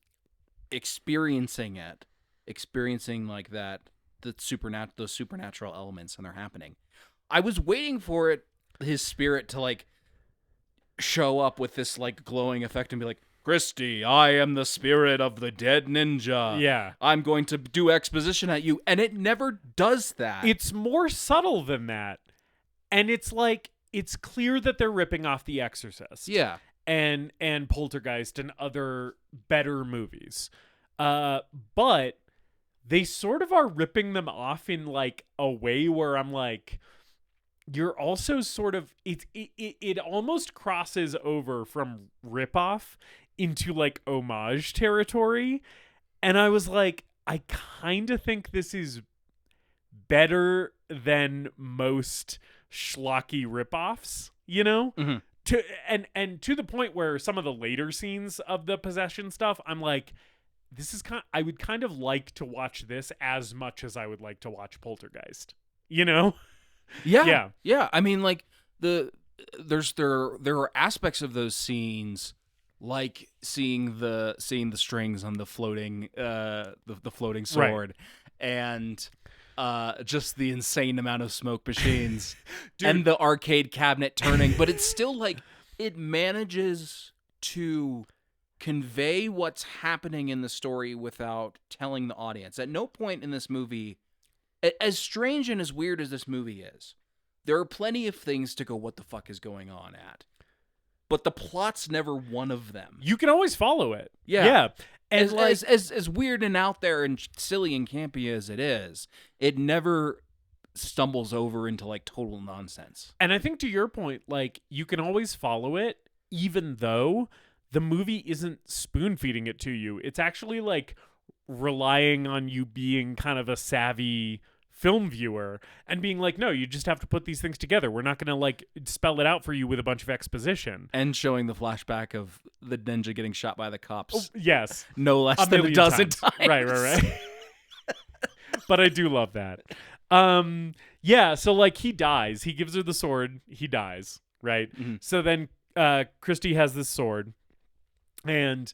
Speaker 1: experiencing like that, those supernatural elements, and they're happening, I was waiting for his spirit to like show up with this like glowing effect and be like, Christy, I am the spirit of the dead ninja.
Speaker 2: Yeah.
Speaker 1: I'm going to do exposition at you. And it never does that.
Speaker 2: It's more subtle than that. And it's like, it's clear that they're ripping off The Exorcist.
Speaker 1: Yeah.
Speaker 2: And Poltergeist and other better movies. But they sort of are ripping them off in like a way where I'm like, you're also sort of, it almost crosses over from ripoff into like homage territory. And I was like, I kind of think this is better than most schlocky ripoffs, you know?
Speaker 1: Mm-hmm.
Speaker 2: And to the point where some of the later scenes of the possession stuff, I'm like, this is I would kind of like to watch this as much as I would like to watch Poltergeist, you know?
Speaker 1: Yeah. I mean, like there are aspects of those scenes, like seeing the strings on the floating the floating sword, right, and just the insane amount of smoke machines and the arcade cabinet turning, but it's still like it manages to convey what's happening in the story without telling the audience. At no point in this movie, as strange and as weird as this movie is, there are plenty of things to go, what the fuck is going on at? But the plot's never one of them.
Speaker 2: You can always follow it.
Speaker 1: Yeah.
Speaker 2: And
Speaker 1: as weird and out there and silly and campy as it is, it never stumbles over into like total nonsense.
Speaker 2: And I think to your point, like you can always follow it, even though the movie isn't spoon feeding it to you. It's actually like relying on you being kind of a savvy film viewer and being like, no, you just have to put these things together. We're not going to like spell it out for you with a bunch of exposition.
Speaker 1: And showing the flashback of the ninja getting shot by the cops.
Speaker 2: Oh, yes.
Speaker 1: No less than a dozen times.
Speaker 2: Right. But I do love that. Yeah, so like he dies. He gives her the sword. He dies, right? Mm-hmm. So then Christy has this sword and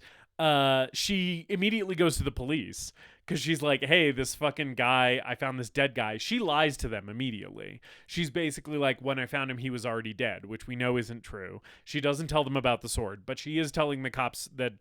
Speaker 2: she immediately goes to the police because she's like, hey, this fucking guy, I found this dead guy. She lies to them immediately. She's basically like, when I found him, he was already dead, which we know isn't true. She doesn't tell them about the sword, but she is telling the cops that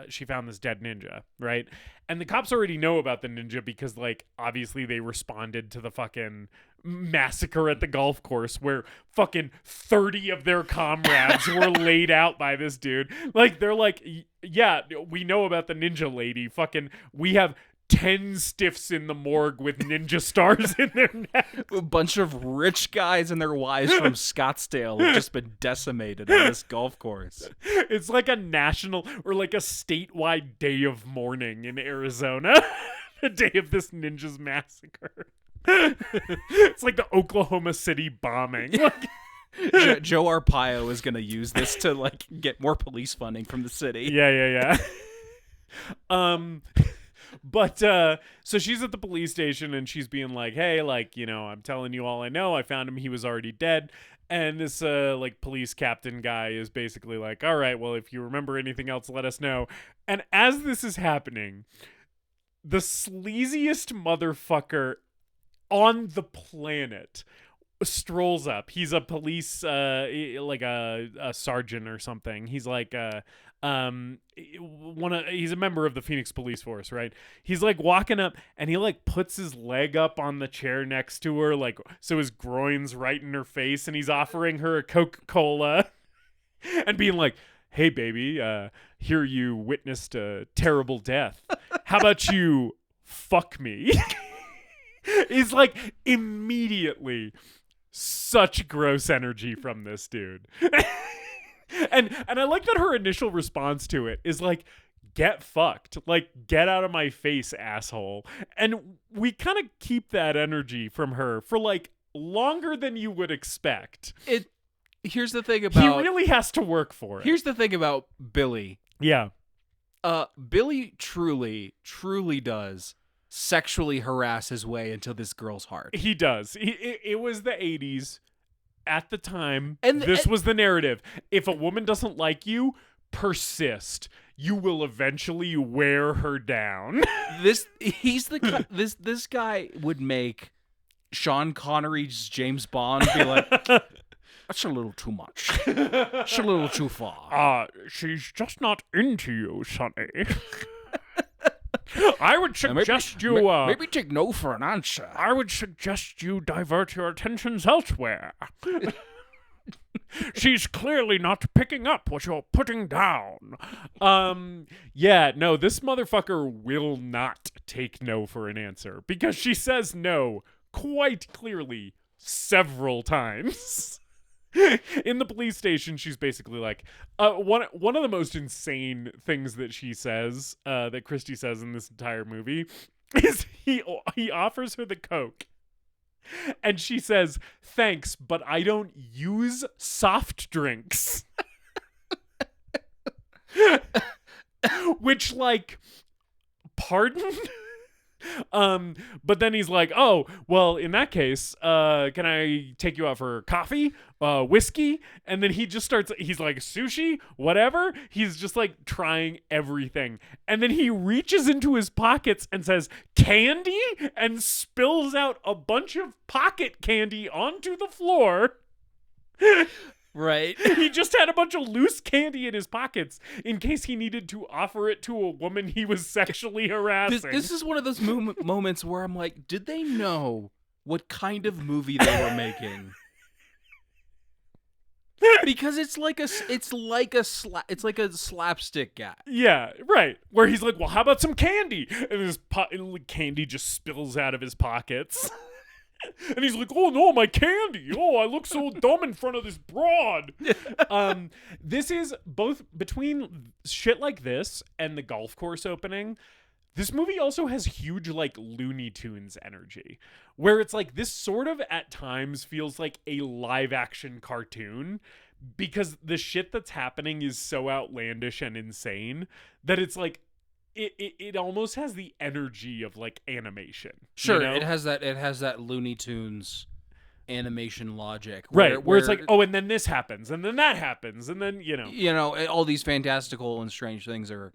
Speaker 2: she found this dead ninja, right? And the cops already know about the ninja because, like, obviously they responded to the fucking massacre at the golf course where fucking 30 of their comrades were laid out by this dude. Like, they're like, yeah, we know about the ninja lady. Fucking, we have 10 stiffs in the morgue with ninja stars in their necks.
Speaker 1: A bunch of rich guys and their wives from Scottsdale have just been decimated on this golf course.
Speaker 2: It's like a national or like a statewide day of mourning in Arizona. The day of this ninja's massacre. It's like the Oklahoma City bombing.
Speaker 1: Joe Arpaio is going to use this to like get more police funding from the city.
Speaker 2: Yeah. But so she's at the police station and she's being like, hey, like, you know, I'm telling you all I know. I found him. He was already dead. And this like police captain guy is basically like, all right, well, if you remember anything else, let us know. And as this is happening, the sleaziest motherfucker on the planet strolls up. He's a police like a sergeant or something. He's like he's a member of the Phoenix police force, right? He's like walking up and he like puts his leg up on the chair next to her, like so his groin's right in her face, and he's offering her a Coca-Cola and being like, hey baby, here you witnessed a terrible death. How about you fuck me? Is like immediately such gross energy from this dude. And I like that her initial response to it is like, get fucked. Like, get out of my face, asshole. And we kind of keep that energy from her for like longer than you would expect.
Speaker 1: Here's the thing about...
Speaker 2: He really has to work for it.
Speaker 1: Here's the thing about Billy.
Speaker 2: Yeah.
Speaker 1: Billy truly does sexually harass his way into this girl's heart.
Speaker 2: He does. It was the 80s. At the time, this was the narrative. If a woman doesn't like you, persist. You will eventually wear her down.
Speaker 1: This guy would make Sean Connery's James Bond be like, that's a little too much. It's a little too far.
Speaker 2: She's just not into you, Sonny. I would suggest
Speaker 1: maybe take no for an answer.
Speaker 2: I would suggest you divert your attentions elsewhere. She's clearly not picking up what you're putting down. Yeah, no, this motherfucker will not take no for an answer because she says no quite clearly several times. In the police station, she's basically like, one of the most insane things that she says, that Christy says in this entire movie, is he offers her the Coke, and she says, thanks, but I don't use soft drinks. Which, like, pardon? But then he's like, oh, well, in that case, can I take you out for coffee, whiskey? And then he just starts, he's like, sushi, whatever. He's just like trying everything. And then he reaches into his pockets and says, candy, and spills out a bunch of pocket candy onto the floor.
Speaker 1: Right.
Speaker 2: He just had a bunch of loose candy in his pockets in case he needed to offer it to a woman he was sexually harassing.
Speaker 1: This is one of those moments where I'm like, did they know what kind of movie they were making? Because it's like a slapstick guy.
Speaker 2: Yeah, right. Where he's like, well, how about some candy? And his candy just spills out of his pockets. And he's like, oh no, my candy. Oh, I look so dumb in front of this broad. This is both between shit like this and the golf course opening. This movie also has huge, like, Looney Tunes energy, where it's like this sort of at times feels like a live action cartoon because the shit that's happening is so outlandish and insane that it's like, it almost has the energy of like animation.
Speaker 1: Sure,
Speaker 2: you know?
Speaker 1: it has that Looney Tunes animation logic.
Speaker 2: Where it's like, oh, and then this happens, and then that happens, and then, you know,
Speaker 1: all these fantastical and strange things are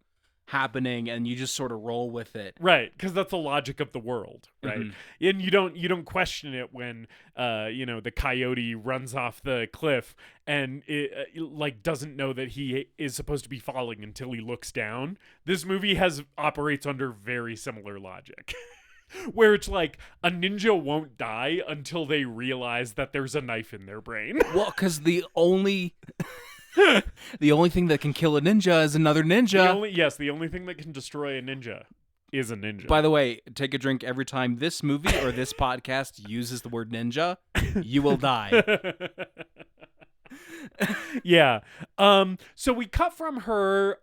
Speaker 1: happening, and you just sort of roll with it.
Speaker 2: Right, because that's the logic of the world, right? And you don't question it when the coyote runs off the cliff and it like doesn't know that he is supposed to be falling until he looks down. This movie operates under very similar logic. Where it's like a ninja won't die until they realize that there's a knife in their brain.
Speaker 1: Well, because the only thing that can kill a ninja is another ninja.
Speaker 2: The only thing that can destroy a ninja is a ninja.
Speaker 1: By the way, take a drink every time this movie or this podcast uses the word ninja. You will die.
Speaker 2: Yeah. So we cut from her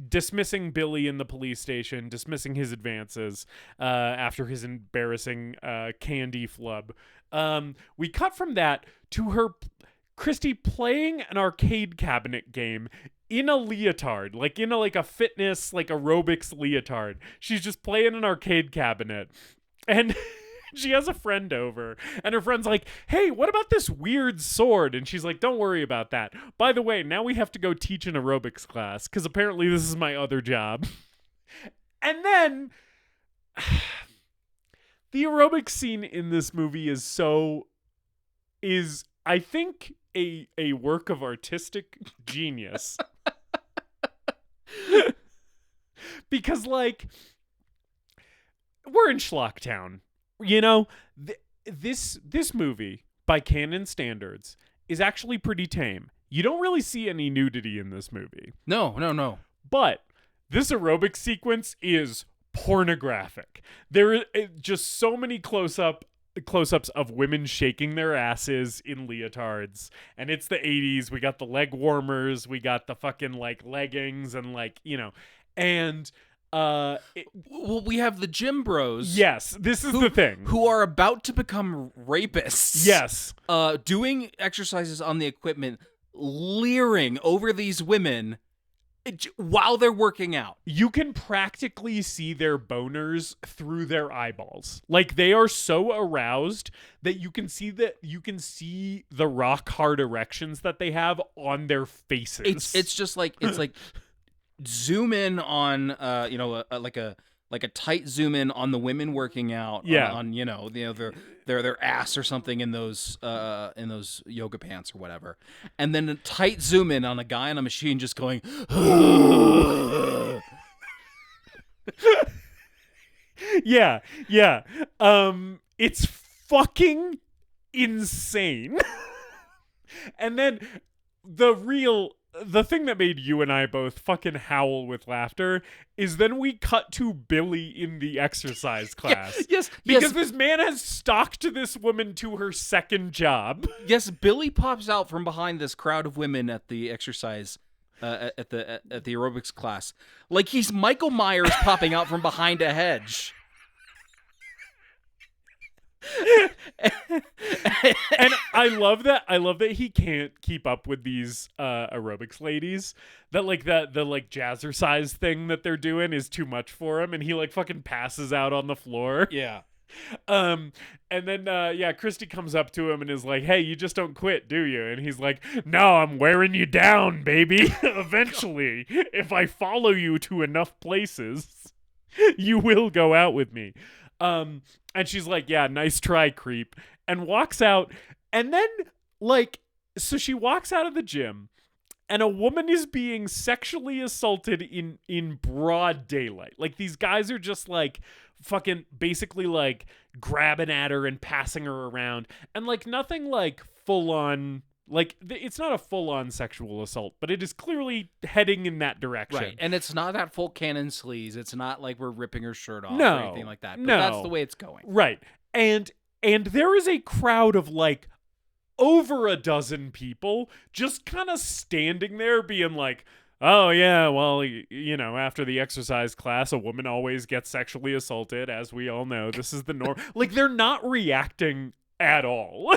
Speaker 2: dismissing Billy in the police station, dismissing his advances after his embarrassing candy flub. We cut from that to her, Christy, playing an arcade cabinet game in a leotard, like in a fitness, like aerobics leotard. She's just playing an arcade cabinet, and she has a friend over, and her friend's like, hey, what about this weird sword? And she's like, don't worry about that. By the way, now we have to go teach an aerobics class, because apparently this is my other job. And then the aerobics scene in this movie is I think a work of artistic genius. Because like, we're in Schlocktown. You know, this movie, by canon standards, is actually pretty tame. You don't really see any nudity in this movie.
Speaker 1: No.
Speaker 2: But this aerobic sequence is pornographic. There are just so many close-ups of women shaking their asses in leotards. And it's the 80s. We got the leg warmers. We got the fucking, like, leggings and, like, and...
Speaker 1: well, we have the gym bros.
Speaker 2: Yes, this is the thing.
Speaker 1: Who are about to become rapists.
Speaker 2: Yes.
Speaker 1: Doing exercises on the equipment, leering over these women while they're working out.
Speaker 2: You can practically see their boners through their eyeballs. Like, they are so aroused that you can see the rock hard erections that they have on their faces.
Speaker 1: It's just like zoom in on like a tight zoom in on the women working out on their ass or something in those yoga pants or whatever, and then a tight zoom in on a guy on a machine just going
Speaker 2: yeah it's fucking insane. And then the thing that made you and I both fucking howl with laughter is then we cut to Billy in the exercise class.
Speaker 1: Yes.
Speaker 2: Because this man has stalked this woman to her second job.
Speaker 1: Yes, Billy pops out from behind this crowd of women at the exercise at the aerobics class. Like he's Michael Myers popping out from behind a hedge.
Speaker 2: And I love that he can't keep up with these aerobics ladies. That like the like jazzercise thing that they're doing is too much for him, and he like fucking passes out on the floor.
Speaker 1: Yeah.
Speaker 2: And then Christy comes up to him and is like, hey, you just don't quit, do you? And he's like, no, I'm wearing you down, baby. Eventually, if I follow you to enough places, you will go out with me. And she's like, yeah, nice try, creep, and walks out. And then, like, so she walks out of the gym, and a woman is being sexually assaulted in broad daylight. Like, these guys are just, like, fucking basically, like, grabbing at her and passing her around. And, like, nothing, like, full-on... Like, it's not a full-on sexual assault, but it is clearly heading in that direction.
Speaker 1: Right, and it's not that full cannon sleaze. It's not like we're ripping her shirt off or anything like that. But that's the way it's going.
Speaker 2: Right, and there is a crowd of, like, over a dozen people just kind of standing there being like, oh, yeah, well, after the exercise class, a woman always gets sexually assaulted, as we all know. This is the norm. Like, they're not reacting at all.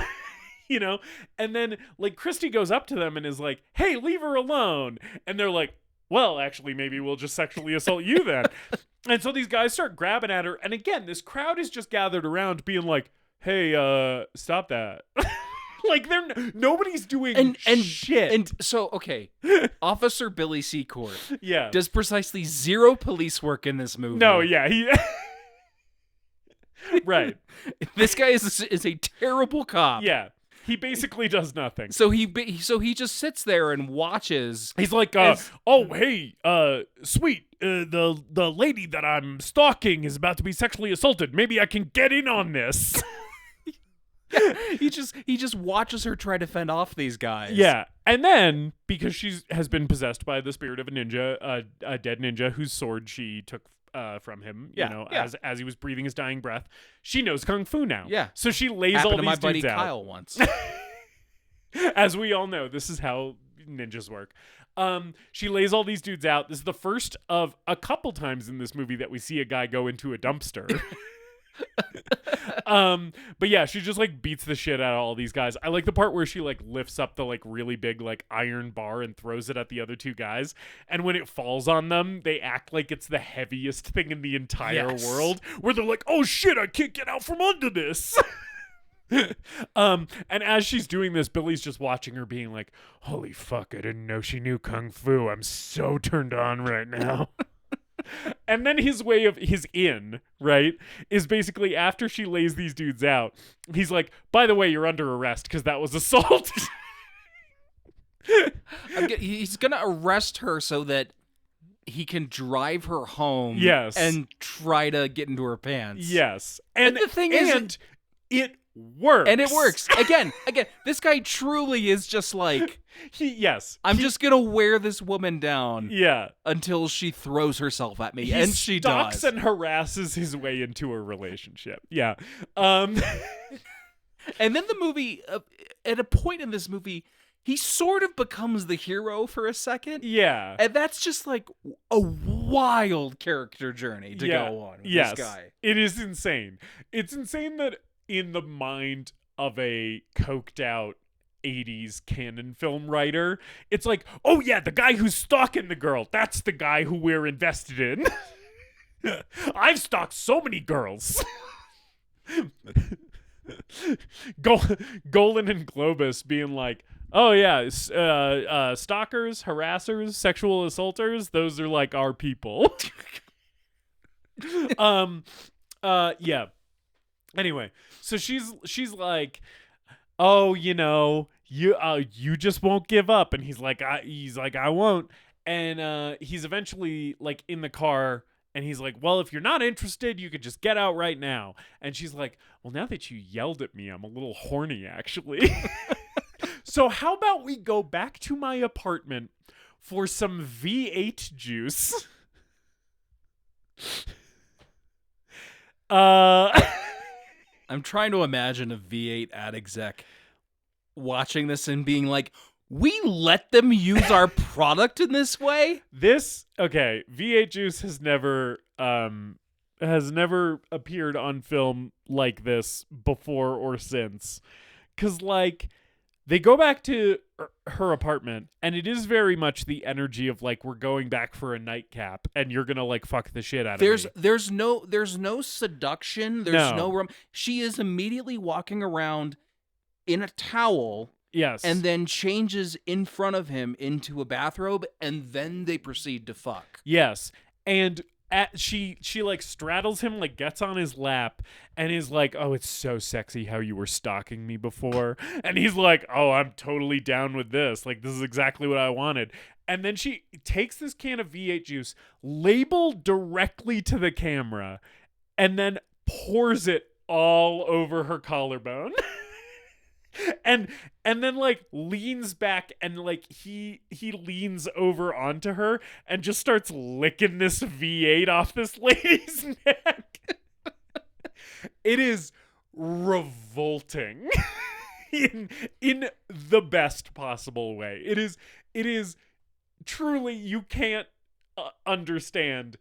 Speaker 2: And then, like, Christy goes up to them and is like, hey, leave her alone. And they're like, well, actually, maybe we'll just sexually assault you then. And so these guys start grabbing at her. And again, this crowd is just gathered around being like, hey, stop that. Like nobody's doing shit.
Speaker 1: And so, okay, Officer Billy Secord
Speaker 2: yeah.
Speaker 1: does precisely zero police work in this movie.
Speaker 2: No, yeah, he right.
Speaker 1: This guy is a terrible cop.
Speaker 2: Yeah. He basically does nothing.
Speaker 1: So he just sits there and watches.
Speaker 2: He's like, oh, hey, sweet, the lady that I'm stalking is about to be sexually assaulted. Maybe I can get in on this.
Speaker 1: He just watches her try to fend off these guys.
Speaker 2: Yeah. And then, because she has been possessed by the spirit of a ninja, a dead ninja whose sword she took from him, as he was breathing his dying breath, she knows kung fu now.
Speaker 1: Yeah.
Speaker 2: So she lays
Speaker 1: Happened
Speaker 2: all
Speaker 1: to
Speaker 2: these
Speaker 1: my
Speaker 2: dudes
Speaker 1: buddy
Speaker 2: out.
Speaker 1: Kyle once.
Speaker 2: As we all know, this is how ninjas work. She lays all these dudes out. This is the first of a couple times in this movie that we see a guy go into a dumpster. But yeah, she just like beats the shit out of all these guys. I like the part where she like lifts up the like really big like iron bar and throws it at the other two guys, and when it falls on them, they act like it's the heaviest thing in the entire world, where they're like, oh shit, I can't get out from under this. And as she's doing this, Billy's just watching her being like, holy fuck, I didn't know she knew kung fu. I'm so turned on right now. And then his in, right, is basically after she lays these dudes out, he's like, by the way, you're under arrest because that was assault.
Speaker 1: He's going to arrest her so that he can drive her home.
Speaker 2: Yes.
Speaker 1: And try to get into her pants.
Speaker 2: Yes.
Speaker 1: And the thing is,
Speaker 2: it works.
Speaker 1: And it works. Again, this guy truly is just like, I'm just going to wear this woman down.
Speaker 2: Yeah.
Speaker 1: Until she throws herself at me.
Speaker 2: He
Speaker 1: and she
Speaker 2: stalks
Speaker 1: does.
Speaker 2: And harasses his way into a relationship. Yeah.
Speaker 1: And then the movie, at a point in this movie, he sort of becomes the hero for a second.
Speaker 2: Yeah.
Speaker 1: And that's just like a wild character journey to go on with this guy.
Speaker 2: It is insane. It's insane that in the mind of a coked out 80s canon film writer, it's like, oh yeah, the guy who's stalking the girl, that's the guy who we're invested in. I've stalked so many girls. Golan and Globus being like, oh yeah, stalkers, harassers, sexual assaulters, those are like our people. Yeah. Anyway, so she's like, oh, you just won't give up, and he's like, I won't, and he's eventually like in the car, and he's like, well, if you're not interested, you could just get out right now, and she's like, well, now that you yelled at me, I'm a little horny actually. So how about we go back to my apartment for some V8 juice?
Speaker 1: I'm trying to imagine a V8 ad exec watching this and being like, we let them use our product in this way?
Speaker 2: V8 juice has never appeared on film like this before or since. 'Cause like they go back to her apartment, and it is very much the energy of like, we're going back for a nightcap, and you're gonna like fuck the shit out of me.
Speaker 1: There's no seduction. There's no she is immediately walking around in a towel.
Speaker 2: Yes.
Speaker 1: And then changes in front of him into a bathrobe, and then they proceed to fuck.
Speaker 2: Yes. And she like straddles him, like gets on his lap, and is like, oh, it's so sexy how you were stalking me before. And he's like, oh, I'm totally down with this. Like, this is exactly what I wanted. And then she takes this can of V8 juice, labeled directly to the camera, and then pours it all over her collarbone. And then like leans back, and like he leans over onto her and just starts licking this V8 off this lady's neck. It is revolting in the best possible way. It is truly, you can't understand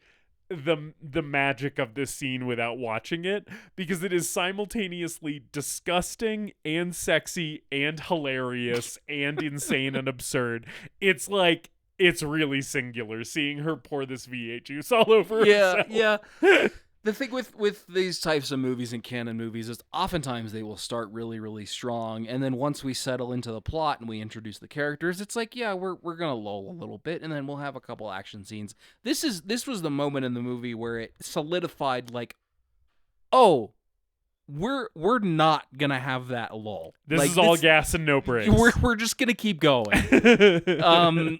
Speaker 2: the magic of this scene without watching it, because it is simultaneously disgusting and sexy and hilarious and insane and absurd. It's like, it's really singular seeing her pour this V8 juice all over herself.
Speaker 1: Yeah. The thing with these types of movies and canon movies is oftentimes they will start really, really strong, and then once we settle into the plot and we introduce the characters, it's like, yeah, we're gonna lull a little bit, and then we'll have a couple action scenes. This was the moment in the movie where it solidified, like, oh, we're not gonna have that lull.
Speaker 2: This
Speaker 1: like,
Speaker 2: is all gas and no brakes.
Speaker 1: We're just gonna keep going.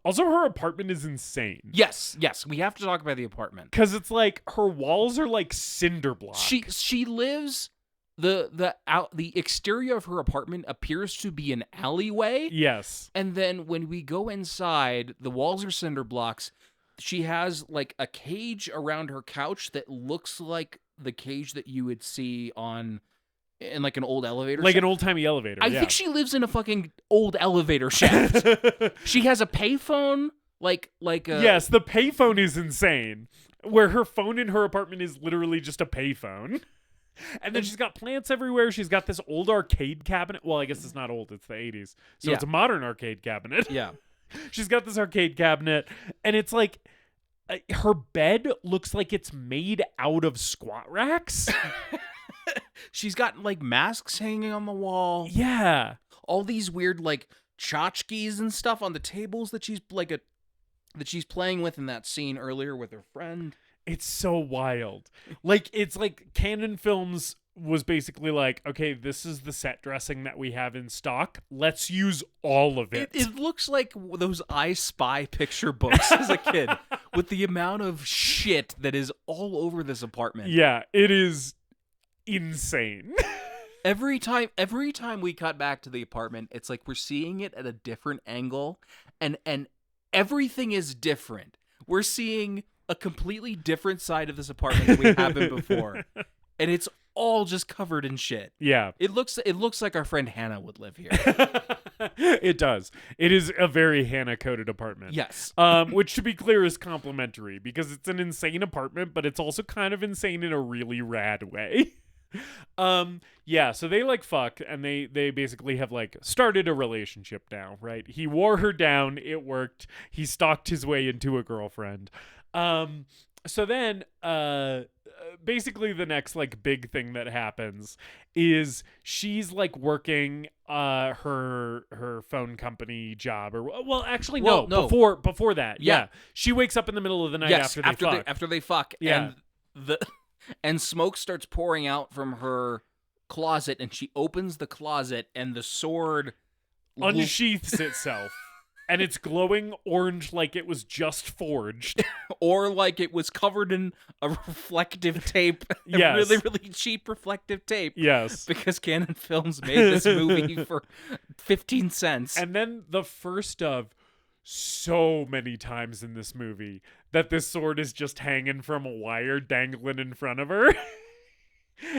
Speaker 2: Also, her apartment is insane.
Speaker 1: Yes, we have to talk about the apartment
Speaker 2: because it's like her walls are like cinder blocks.
Speaker 1: She lives the exterior of her apartment appears to be an alleyway.
Speaker 2: Yes,
Speaker 1: and then when we go inside, the walls are cinder blocks. She has like a cage around her couch that looks like the cage that you would see in like an old elevator
Speaker 2: like
Speaker 1: shaft.
Speaker 2: an old-timey elevator.
Speaker 1: I think she lives in a fucking old elevator shaft. She has a payphone
Speaker 2: yes, the payphone is insane, where her phone in her apartment is literally just a payphone. And then she's got plants everywhere. She's got this old arcade cabinet. Well, I guess it's not old, it's the 80s, so it's a modern arcade cabinet.
Speaker 1: Yeah.
Speaker 2: She's got this arcade cabinet, and it's like her bed looks like it's made out of squat racks.
Speaker 1: She's got like masks hanging on the wall.
Speaker 2: Yeah.
Speaker 1: All these weird like tchotchkes and stuff on the tables that she's playing with in that scene earlier with her friend.
Speaker 2: It's so wild. Like, it's like Canon Films was basically like, okay, this is the set dressing that we have in stock. Let's use all of it.
Speaker 1: It looks like those I Spy picture books as a kid with the amount of shit that is all over this apartment.
Speaker 2: Yeah, it is insane.
Speaker 1: Every time we cut back to the apartment, it's like we're seeing it at a different angle, and everything is different. We're seeing a completely different side of this apartment than we haven't before, and it's all just covered in shit.
Speaker 2: Yeah,
Speaker 1: it looks like our friend Hannah would live here.
Speaker 2: It does. It is a very Hannah-coded apartment.
Speaker 1: Yes.
Speaker 2: Which, to be clear, is complimentary because it's an insane apartment, but it's also kind of insane in a really rad way. Yeah, so they like fuck, and they basically have like started a relationship now, right? He wore her down, it worked. He stalked his way into a girlfriend. So then basically the next like big thing that happens is she's like working her phone company job, or actually no. Before that. Yeah. She wakes up in the middle of the night after they fuck.
Speaker 1: Yeah. And smoke starts pouring out from her closet, and she opens the closet, and the sword
Speaker 2: unsheaths itself. And it's glowing orange like it was just forged.
Speaker 1: Or like it was covered in a reflective tape.
Speaker 2: Yes.
Speaker 1: Really, really cheap reflective tape.
Speaker 2: Yes.
Speaker 1: Because Canon Films made this movie for 15 cents.
Speaker 2: And then the first of so many times in this movie that this sword is just hanging from a wire dangling in front of her.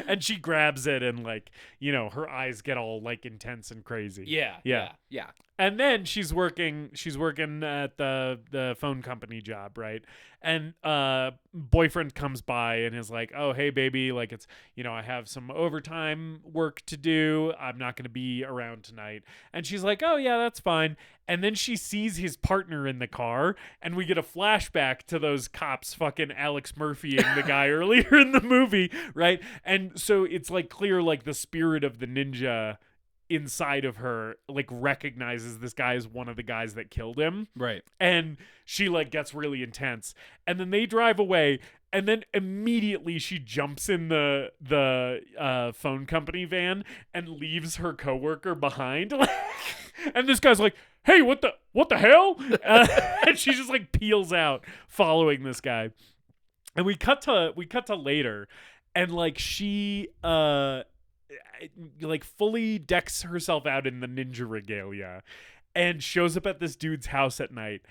Speaker 2: And she grabs it and, like, you know, her eyes get all like intense and crazy.
Speaker 1: Yeah.
Speaker 2: And then she's working at the phone company job, right? And boyfriend comes by and is like, "Oh, hey baby, like it's, you know, I have some overtime work to do. I'm not going to be around tonight." And she's like, "Oh, yeah, that's fine." And then she sees his partner in the car, and we get a flashback to those cops fucking Alex Murphying the guy earlier in the movie, right? And so it's like clear, like the spirit of the ninja inside of her like recognizes this guy as one of the guys that killed him,
Speaker 1: right?
Speaker 2: And she like gets really intense, and then they drive away, and then immediately she jumps in the phone company van and leaves her coworker behind. And this guy's like, "Hey, what the hell?" And she just like peels out following this guy. And we cut to later, and like she like fully decks herself out in the ninja regalia and shows up at this dude's house at night,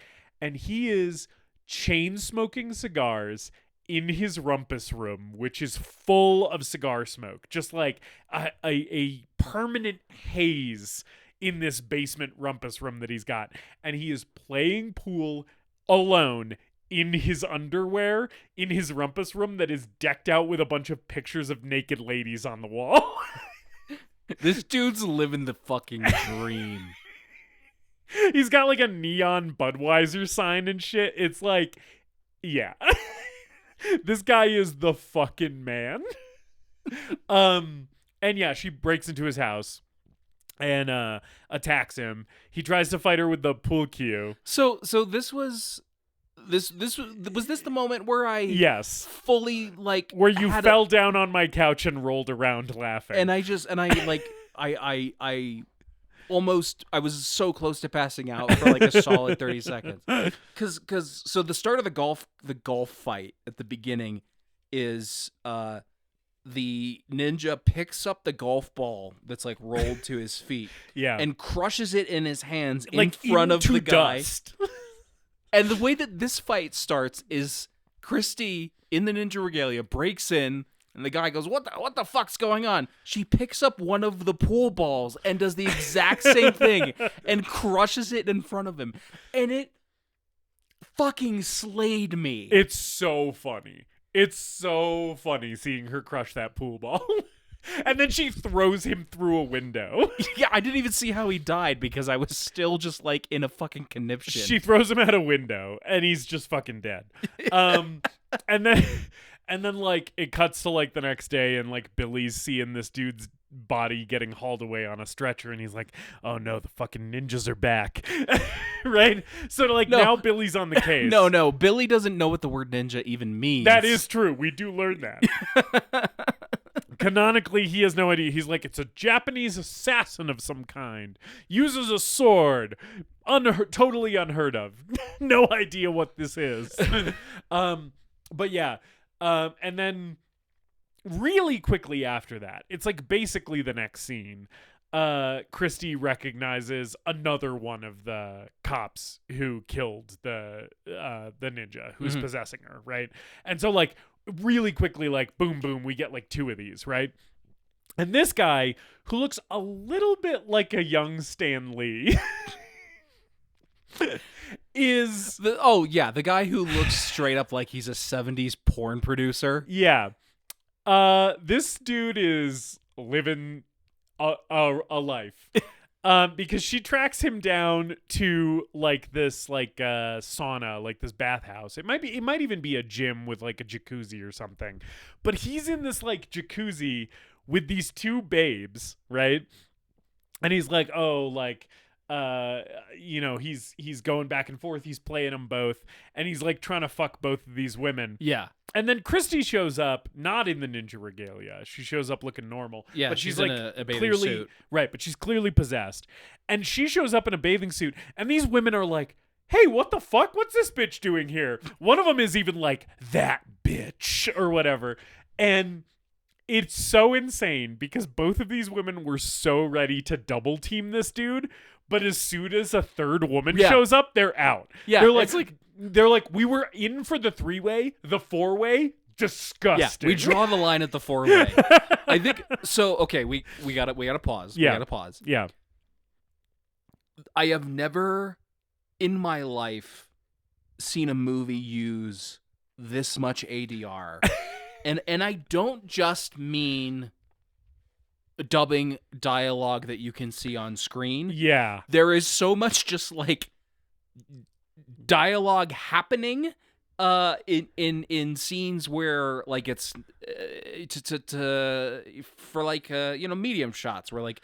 Speaker 2: and he is chain smoking cigars in his rumpus room, which is full of cigar smoke, just like a permanent haze in this basement rumpus room that he's got. And he is playing pool alone in his underwear in his rumpus room that is decked out with a bunch of pictures of naked ladies on the wall.
Speaker 1: This dude's living the fucking dream.
Speaker 2: He's got like a neon Budweiser sign and shit. It's like, yeah. This guy is the fucking man. And yeah, she breaks into his house and attacks him. He tries to fight her with the pool cue.
Speaker 1: So this was this the moment where I
Speaker 2: Yes.
Speaker 1: fully like
Speaker 2: Where you fell down on my couch and rolled around laughing.
Speaker 1: and I was so close to passing out for like a solid 30 seconds. Cause so the start of the golf fight at the beginning is the ninja picks up the golf ball that's like rolled to his feet and crushes it in his hands in front of the guy.
Speaker 2: Dust.
Speaker 1: And the way that this fight starts is Christy in the ninja regalia breaks in, and the guy goes, what the fuck's going on? She picks up one of the pool balls and does the exact same thing and crushes it in front of him. And it fucking slayed me.
Speaker 2: It's so funny. It's so funny seeing her crush that pool ball. And then she throws him through a window.
Speaker 1: Yeah, I didn't even see how he died because I was still just like in a fucking conniption.
Speaker 2: She throws him out a window and he's just fucking dead. And then like it cuts to like the next day and like Billy's seeing this dude's body getting hauled away on a stretcher and he's like, oh no, the fucking ninjas are back. Right? So like now Billy's on the case.
Speaker 1: No, Billy doesn't know what the word ninja even means.
Speaker 2: That is true. We do learn that. Canonically, he has no idea. He's like, it's a Japanese assassin of some kind. Uses a sword. Totally unheard of. No idea what this is. But yeah. And then really quickly after that, it's like basically the next scene. Christy recognizes another one of the cops who killed the ninja who's possessing her, right? And so like really quickly, like boom, boom, we get like two of these, right? And this guy who looks a little bit like a young Stan Lee is
Speaker 1: the guy who looks straight up like he's a 70s porn producer.
Speaker 2: Yeah. This dude is living a life. Because she tracks him down to like this like sauna, like this bathhouse. It might even be a gym with like a jacuzzi or something. But he's in this like jacuzzi with these two babes, right? And he's like, oh, like he's going back and forth. He's playing them both, and he's like trying to fuck both of these women.
Speaker 1: Yeah.
Speaker 2: And then Christy shows up, not in the ninja regalia. She shows up looking normal.
Speaker 1: Yeah,
Speaker 2: but
Speaker 1: she's
Speaker 2: like
Speaker 1: in a bathing
Speaker 2: clearly
Speaker 1: suit.
Speaker 2: Right, but she's clearly possessed. And she shows up in a bathing suit, and these women are like, hey, what the fuck? What's this bitch doing here? One of them is even like, that bitch, or whatever. And it's so insane because both of these women were so ready to double team this dude, but as soon as a third woman shows up, they're out.
Speaker 1: Yeah,
Speaker 2: They're like, we were in for the three-way, the four-way, disgusting.
Speaker 1: Yeah, we draw the line at the four-way. I think so. Okay, we gotta pause.
Speaker 2: Yeah.
Speaker 1: We gotta pause.
Speaker 2: Yeah.
Speaker 1: I have never in my life seen a movie use this much ADR, and I don't just mean dubbing dialogue that you can see on screen.
Speaker 2: Yeah.
Speaker 1: There is so much just like dialogue happening in scenes where like it's for like medium shots where like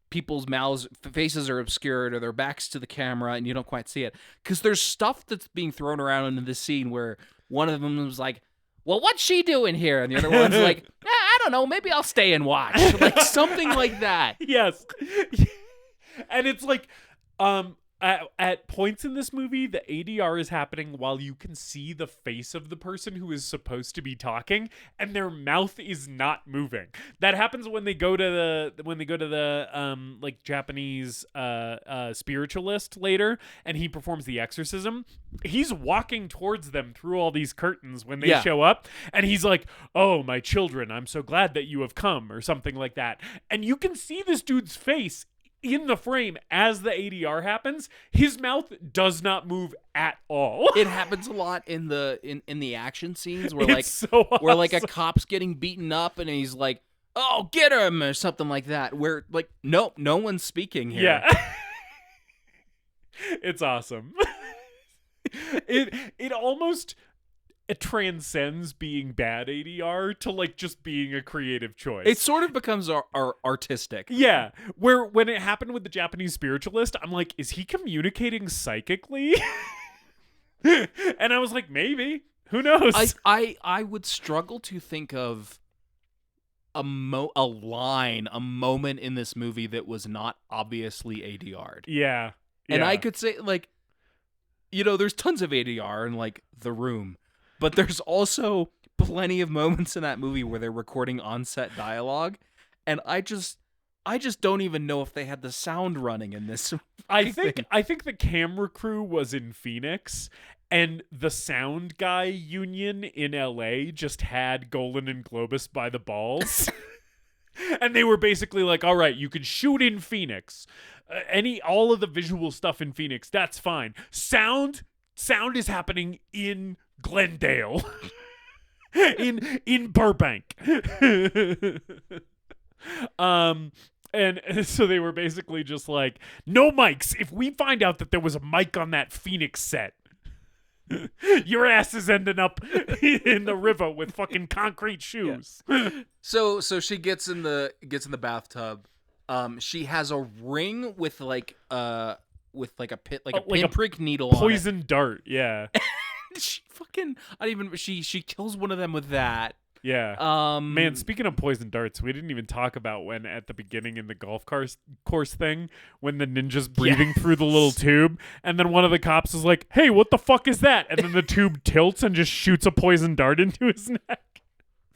Speaker 1: people's mouths, faces are obscured or their backs to the camera and you don't quite see it, because there's stuff that's being thrown around in this scene where one of them was like, well, what's she doing here? And the other one's like, I don't know, maybe I'll stay and watch. Like something like that.
Speaker 2: Yes. And it's like, at points in this movie, the ADR is happening while you can see the face of the person who is supposed to be talking, and their mouth is not moving. That happens when they go to the like Japanese spiritualist later, and he performs the exorcism. He's walking towards them through all these curtains when they show up, and he's like, "Oh, my children, I'm so glad that you have come," or something like that. And you can see this dude's face in the frame as the ADR happens. His mouth does not move at all.
Speaker 1: It happens a lot in the action scenes where
Speaker 2: it's so awesome.
Speaker 1: Where like a cop's getting beaten up and he's like, "Oh, get him," or something like that. Where like no one's speaking here.
Speaker 2: Yeah. It's awesome. It almost it transcends being bad ADR to like just being a creative choice.
Speaker 1: It sort of becomes artistic.
Speaker 2: Yeah, where when it happened with the Japanese spiritualist, I'm like, is he communicating psychically? And I was like, maybe. Who knows?
Speaker 1: I would struggle to think of a moment in this movie that was not obviously ADR'd.
Speaker 2: Yeah.
Speaker 1: And I could say, like, there's tons of ADR in, like, The Room, but there's also plenty of moments in that movie where they're recording on-set dialogue, and I just don't even know if they had the sound running in this.
Speaker 2: I think the camera crew was in Phoenix, and the sound guy union in LA just had Golan and Globus by the balls. And they were basically like, all right, you can shoot in Phoenix. All of the visual stuff in Phoenix, that's fine. Sound is happening in Glendale. in Burbank. And so they were basically just like, no mics. If we find out that there was a mic on that Phoenix set, your ass is ending up in the river with fucking concrete shoes.
Speaker 1: Yeah. So she gets in the bathtub. She has a ring with like a pinprick needle on it.
Speaker 2: Poison dart, yeah.
Speaker 1: She kills one of them with that.
Speaker 2: Yeah. Man, speaking of poison darts, we didn't even talk about when at the beginning in the golf course thing, when the ninja's breathing through the little tube, and then one of the cops is like, hey, what the fuck is that? And then the tube tilts and just shoots a poison dart into his neck.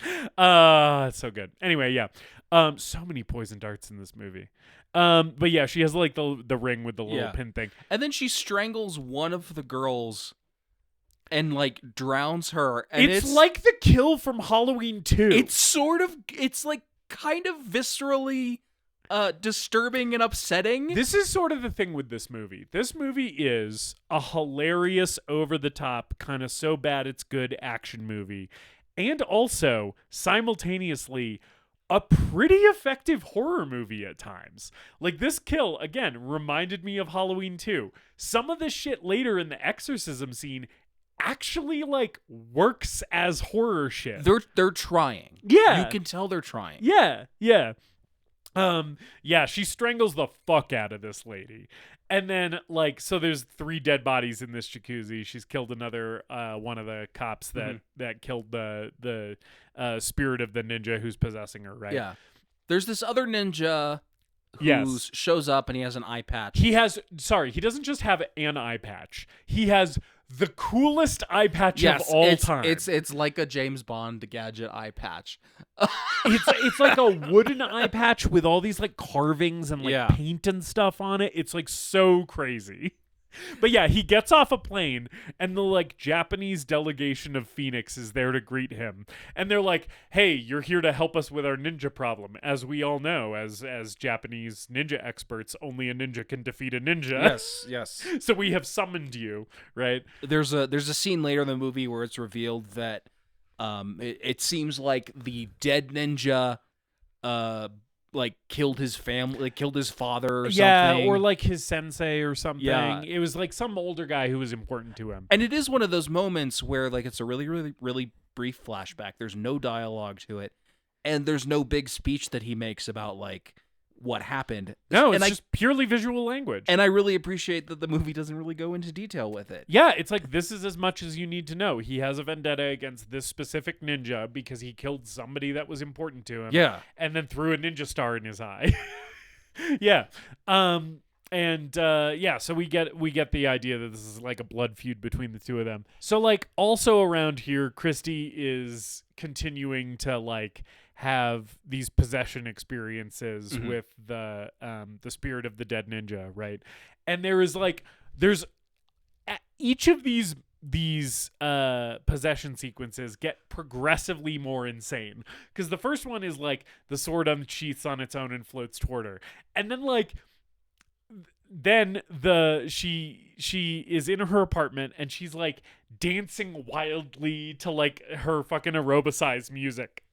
Speaker 2: It's so good. Anyway, yeah. So many poison darts in this movie. But yeah, she has like the ring with the little pin thing.
Speaker 1: And then she strangles one of the girls and like drowns her. And
Speaker 2: it's like the kill from Halloween 2.
Speaker 1: It's like kind of viscerally disturbing and upsetting.
Speaker 2: This is sort of the thing with this movie. This movie is a hilarious, over the top, kind of so bad it's good action movie. And also simultaneously a pretty effective horror movie at times. Like this kill, again, reminded me of Halloween 2. Some of the shit later in the exorcism scene actually like works as horror shit.
Speaker 1: They're trying.
Speaker 2: Yeah.
Speaker 1: You can tell they're trying.
Speaker 2: Yeah. Yeah, she strangles the fuck out of this lady. And then like, so there's 3 dead bodies in this jacuzzi. She's killed another one of the cops that killed the spirit of the ninja who's possessing her, right?
Speaker 1: Yeah. There's this other ninja who shows up and he has an eye patch.
Speaker 2: He doesn't just have an eye patch. He has the coolest eye patch of all time.
Speaker 1: It's like a James Bond gadget eye patch.
Speaker 2: It's like a wooden eye patch with all these like carvings and like paint and stuff on it. It's like so crazy. But yeah, he gets off a plane and the like Japanese delegation of Phoenix is there to greet him. And they're like, hey, you're here to help us with our ninja problem. As we all know, as Japanese ninja experts, only a ninja can defeat a ninja.
Speaker 1: Yes.
Speaker 2: So we have summoned you, right?
Speaker 1: There's a scene later in the movie where it's revealed that it seems like the dead ninja like killed his family, like killed his father or something.
Speaker 2: Yeah, or like his sensei or something.
Speaker 1: Yeah.
Speaker 2: It was like some older guy who was important to him.
Speaker 1: And it is one of those moments where like it's a really, really, really brief flashback. There's no dialogue to it. And there's no big speech that he makes about like what happened.
Speaker 2: No, it's just purely visual language.
Speaker 1: And I really appreciate that the movie doesn't really go into detail with it.
Speaker 2: Yeah, it's like this is as much as you need to know. He has a vendetta against this specific ninja because he killed somebody that was important to him.
Speaker 1: Yeah.
Speaker 2: And then threw a ninja star in his eye. Yeah. So we get the idea that this is like a blood feud between the two of them. So like also around here, Christy is continuing to like have these possession experiences with the spirit of the dead ninja, right? And there's each of these possession sequences get progressively more insane, because the first one is like the sword unsheaths on its own and floats toward her, and then like she is in her apartment and she's like dancing wildly to like her fucking aerobicized music.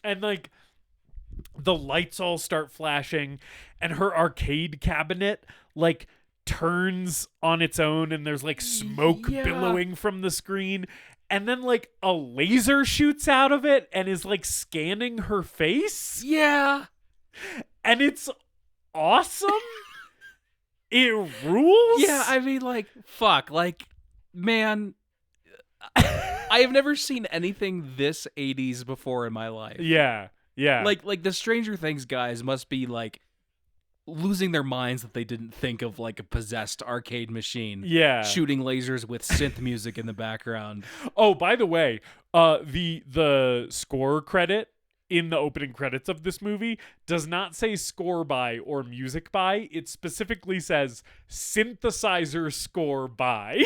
Speaker 2: And, like, the lights all start flashing, and her arcade cabinet, like, turns on its own, and there's, like, smoke billowing from the screen. and then like a laser shoots out of it and is like scanning her face.
Speaker 1: Yeah.
Speaker 2: And it's awesome. It rules.
Speaker 1: Yeah, I mean, like, fuck. Like, man, I have never seen anything this 80s before in my life.
Speaker 2: Yeah.
Speaker 1: Like the Stranger Things guys must be, like, losing their minds that they didn't think of, like, a possessed arcade machine.
Speaker 2: Yeah.
Speaker 1: Shooting lasers with synth music in the background.
Speaker 2: Oh, by the way, the score credit in the opening credits of this movie does not say score by or music by. It specifically says synthesizer score by.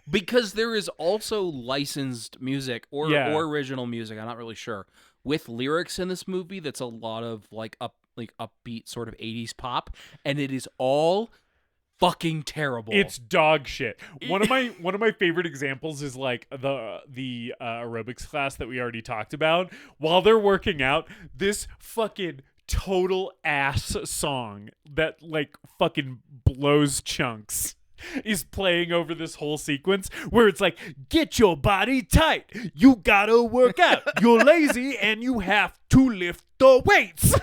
Speaker 1: Because there is also licensed music or original music, I'm not really sure, with lyrics in this movie that's a lot of like upbeat sort of 80s pop, and it is all fucking terrible.
Speaker 2: It's dog shit. One of my favorite examples is like the aerobics class that we already talked about. While they're working out, this fucking total ass song that like fucking blows chunks is playing over this whole sequence where it's like, get your body tight, you gotta work out, you're lazy and you have to lift the weights.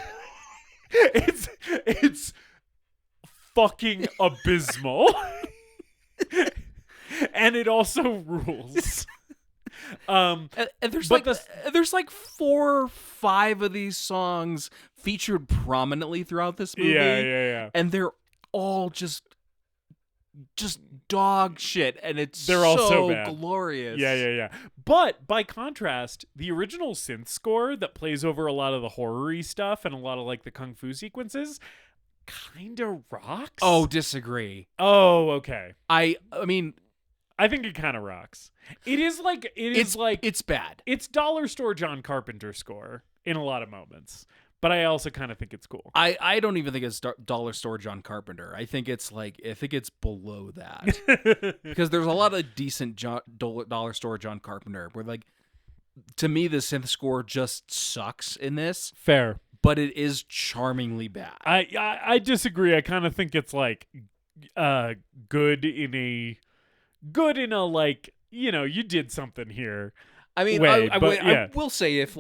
Speaker 2: It's fucking abysmal. And it also rules.
Speaker 1: And there's there's like 4 or 5 of these songs featured prominently throughout this movie.
Speaker 2: Yeah.
Speaker 1: And they're all just dog shit, and
Speaker 2: they're all so bad.
Speaker 1: Glorious.
Speaker 2: Yeah. But by contrast, the original synth score that plays over a lot of the horror-y stuff and a lot of like the kung fu sequences kind of rocks.
Speaker 1: Oh, disagree.
Speaker 2: Oh, okay.
Speaker 1: I mean,
Speaker 2: I think it kind of rocks. It's
Speaker 1: bad.
Speaker 2: It's dollar store John Carpenter score in a lot of moments. But I also kind of think it's cool.
Speaker 1: I don't even think it's dollar store John Carpenter. I think it's below that. Because there's a lot of decent dollar store John Carpenter where, like, to me the synth score just sucks in this.
Speaker 2: Fair.
Speaker 1: But it is charmingly bad.
Speaker 2: I disagree. I kind of think it's like good in a like, you know, you did something here.
Speaker 1: I mean,
Speaker 2: way,
Speaker 1: I will say if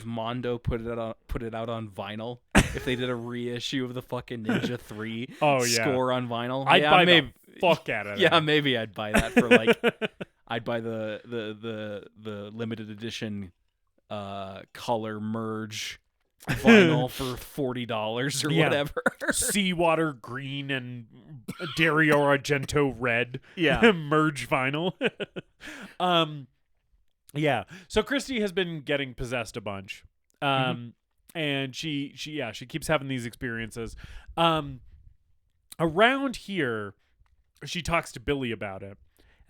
Speaker 1: Mondo put it out on vinyl, if they did a reissue of the fucking Ninja 3 score on vinyl,
Speaker 2: I'd buy the fuck out of it.
Speaker 1: Yeah, maybe I'd buy that for like I'd buy the limited edition color merge vinyl for $40 or whatever.
Speaker 2: Seawater green and Dario Argento red.
Speaker 1: Yeah.
Speaker 2: Merge vinyl. Yeah. So Christy has been getting possessed a bunch. And she keeps having these experiences. Around here, she talks to Billy about it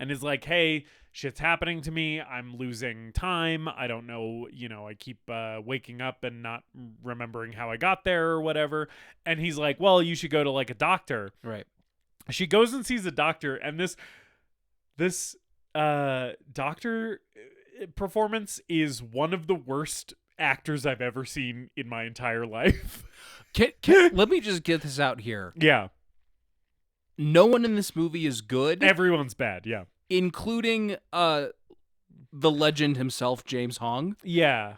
Speaker 2: and is like, hey, shit's happening to me. I'm losing time. I don't know, I keep waking up and not remembering how I got there or whatever. And he's like, well, you should go to like a doctor.
Speaker 1: Right.
Speaker 2: She goes and sees a doctor, and this doctor performance is one of the worst actors I've ever seen in my entire life.
Speaker 1: Let me just get this out here.
Speaker 2: Yeah.
Speaker 1: No one in this movie is good.
Speaker 2: Everyone's bad, yeah.
Speaker 1: Including the legend himself, James Hong.
Speaker 2: Yeah.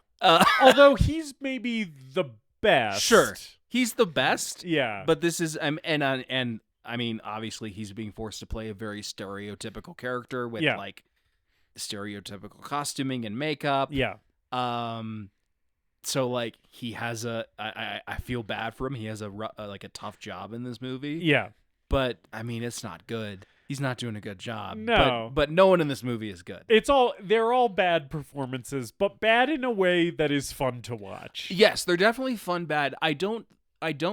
Speaker 2: Although he's maybe the best.
Speaker 1: Sure. He's the best.
Speaker 2: Yeah.
Speaker 1: But this is and I mean, obviously he's being forced to play a very stereotypical character with like stereotypical costuming and makeup.
Speaker 2: Yeah.
Speaker 1: So like he has I feel bad for him. He has a tough job in this movie.
Speaker 2: Yeah.
Speaker 1: But I mean, it's not good. He's not doing a good job.
Speaker 2: No.
Speaker 1: But no one in this movie is good.
Speaker 2: They're all bad performances, but bad in a way that is fun to watch.
Speaker 1: Yes, they're definitely fun bad. I don't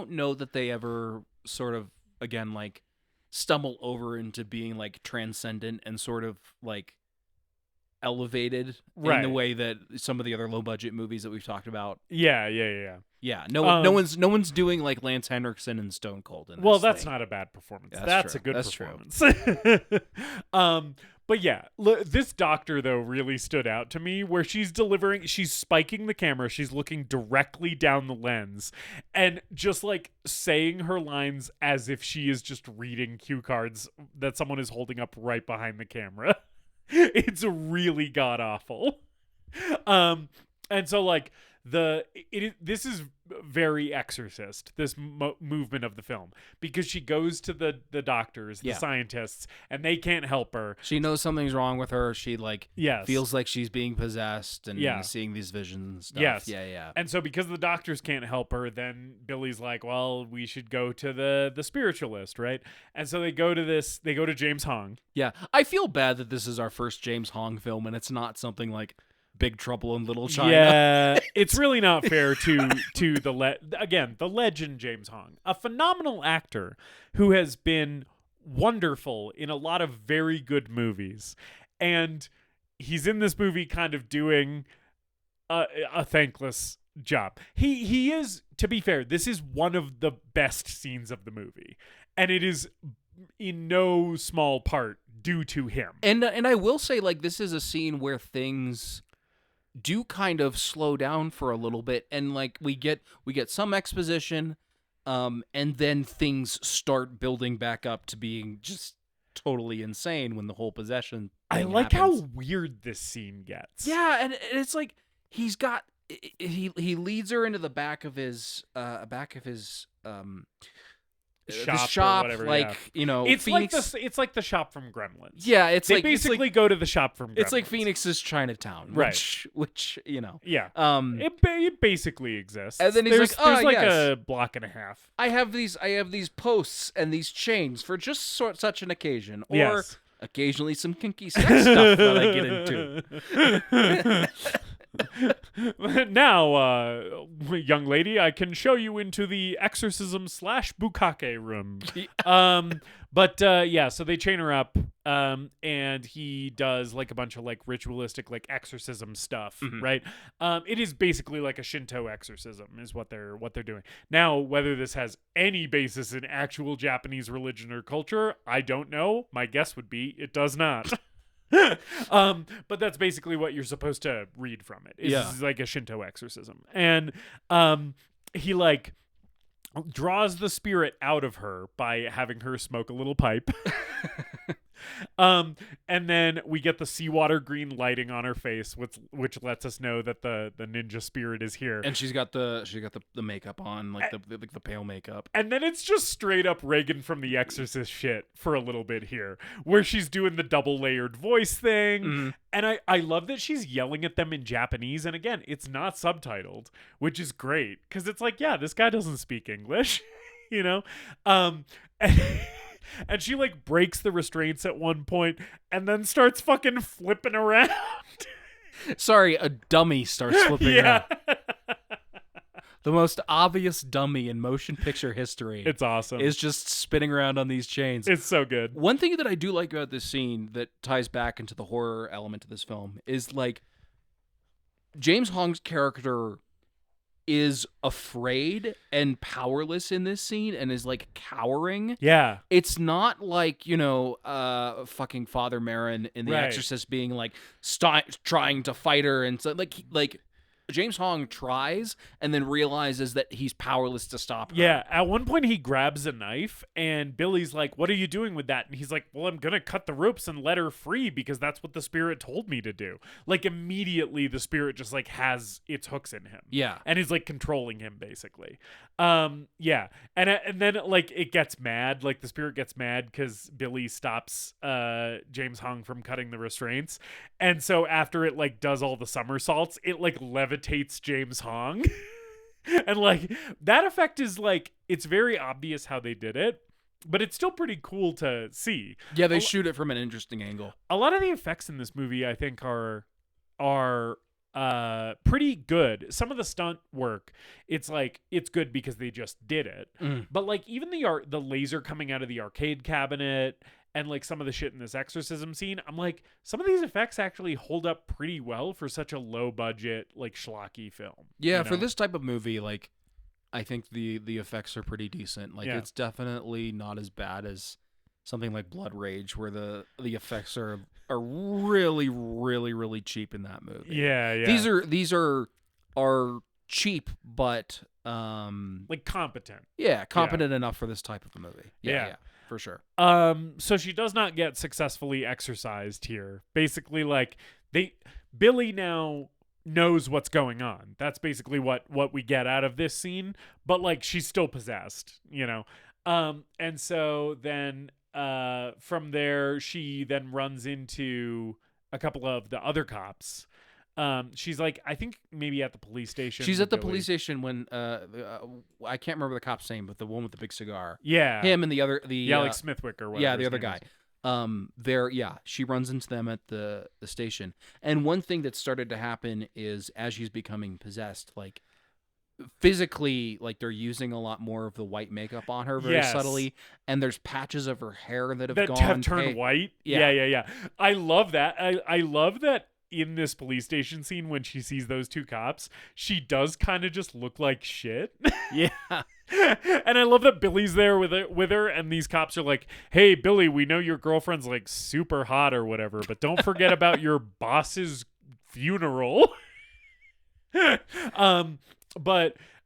Speaker 1: know that they ever sort of, again, like stumble over into being like transcendent and sort of like elevated in the way that some of the other low budget movies that we've talked about.
Speaker 2: Yeah.
Speaker 1: No one's doing like Lance Henriksen and Stone Cold in this
Speaker 2: Well, that's
Speaker 1: thing.
Speaker 2: not a bad performance.
Speaker 1: Yeah,
Speaker 2: that's
Speaker 1: true.
Speaker 2: a good
Speaker 1: That's
Speaker 2: performance. But yeah, this doctor, though, really stood out to me, where she's spiking the camera, she's looking directly down the lens, and just, like, saying her lines as if she is just reading cue cards that someone is holding up right behind the camera. It's really god-awful. And so, like, this is very Exorcist, this movement of the film, because she goes to the doctors, the scientists, and they can't help her.
Speaker 1: She knows something's wrong with her. She feels like she's being possessed and seeing these visions and stuff.
Speaker 2: Yes.
Speaker 1: Yeah.
Speaker 2: And so because the doctors can't help her, then Billy's like, well, we should go to the spiritualist, right? And so they go to James Hong.
Speaker 1: Yeah. I feel bad that this is our first James Hong film and it's not something like Big Trouble in Little China.
Speaker 2: Yeah, it's really not fair to the legend James Hong, a phenomenal actor who has been wonderful in a lot of very good movies, and he's in this movie kind of doing a thankless job. He is, to be fair, this is one of the best scenes of the movie, and it is in no small part due to him.
Speaker 1: And I will say, like, this is a scene where things do kind of slow down for a little bit, and like we get some exposition, and then things start building back up to being just totally insane when the whole possession
Speaker 2: I
Speaker 1: thing
Speaker 2: like
Speaker 1: happens.
Speaker 2: how weird this scene gets.
Speaker 1: Yeah, and it's like he leads her into the back of his
Speaker 2: shop, or whatever, it's
Speaker 1: Phoenix.
Speaker 2: it's like the shop from Gremlins.
Speaker 1: Yeah,
Speaker 2: they basically go to the shop from Gremlins.
Speaker 1: It's like Phoenix's Chinatown,
Speaker 2: right?
Speaker 1: Which
Speaker 2: yeah, it basically exists.
Speaker 1: And then he's
Speaker 2: there's a block and a half.
Speaker 1: I have these posts and these chains for just such an occasion, or occasionally some kinky sex stuff that I get into.
Speaker 2: Now, young lady, I can show you into the exorcism / bukkake room. So they chain her up, and he does like a bunch of like ritualistic like exorcism stuff, right? It is basically like a Shinto exorcism is what they're doing. Now, whether this has any basis in actual Japanese religion or culture, I don't know. My guess would be it does not. But that's basically what you're supposed to read from it. It's like a Shinto exorcism. And he like draws the spirit out of her by having her smoke a little pipe. And then we get the seawater green lighting on her face, which lets us know that the ninja spirit is here.
Speaker 1: And she's got the makeup on, like the pale makeup.
Speaker 2: And then it's just straight up Reagan from The Exorcist shit for a little bit here, where she's doing the double layered voice thing. And I love that she's yelling at them in Japanese. And again, it's not subtitled, which is great because it's like, yeah, this guy doesn't speak English, you know? And she like breaks the restraints at one point and then starts fucking flipping around.
Speaker 1: Sorry, a dummy starts flipping around. The most obvious dummy in motion picture history.
Speaker 2: It's awesome.
Speaker 1: Is just spinning around on these chains.
Speaker 2: It's so good.
Speaker 1: One thing that I do like about this scene that ties back into the horror element of this film is like James Hong's character is afraid and powerless in this scene and is like cowering.
Speaker 2: Yeah.
Speaker 1: It's not like, fucking Father Merrin in The Exorcist being like trying to fight her and so like James Hong tries and then realizes that he's powerless to stop her.
Speaker 2: Yeah, at one point he grabs a knife and Billy's like, "What are you doing with that?" And he's like, "Well, I'm going to cut the ropes and let her free because that's what the spirit told me to do." Like immediately the spirit just like has its hooks in him.
Speaker 1: Yeah.
Speaker 2: And is like controlling him basically. Yeah. And then like it gets mad, like the spirit gets mad cuz Billy stops James Hong from cutting the restraints. And so after it like does all the somersaults, it like levitates James Hong. And like that effect is like, it's very obvious how they did it, but it's still pretty cool to see.
Speaker 1: Yeah, they shoot it from an interesting angle.
Speaker 2: A lot of the effects in this movie I think are pretty good. Some of the stunt work, it's like it's good because they just did it. But like even the laser coming out of the arcade cabinet and like some of the shit in this exorcism scene, I'm like, some of these effects actually hold up pretty well for such a low budget like schlocky film.
Speaker 1: Yeah, for this type of movie, like I think the effects are pretty decent. Like it's definitely not as bad as something like Blood Rage, where the effects are really, really, really cheap in that movie.
Speaker 2: Yeah.
Speaker 1: These are cheap, but
Speaker 2: like competent.
Speaker 1: Yeah, competent enough for this type of a movie. Yeah, for sure.
Speaker 2: So she does not get successfully exorcised here. Basically, like Billy now knows what's going on. That's basically what we get out of this scene. But like she's still possessed, you know. And so then from there she then runs into a couple of the other cops. She's like, I think maybe at the police station.
Speaker 1: She's at the police station when I can't remember the cop's name, but the one with the big cigar.
Speaker 2: Yeah,
Speaker 1: him and the other
Speaker 2: like Smithwick or whatever.
Speaker 1: Yeah, the other guy. She runs into them at the station, and one thing that started to happen is as she's becoming possessed, like physically, like they're using a lot more of the white makeup on her very subtly, and there's patches of her hair that have
Speaker 2: turned white. Yeah. I love that. I love that. In this police station scene, when she sees those two cops, she does kind of just look like shit.
Speaker 1: Yeah.
Speaker 2: And I love that Billy's there with her, and these cops are like, "Hey, Billy, we know your girlfriend's like super hot or whatever, but don't forget about your boss's funeral."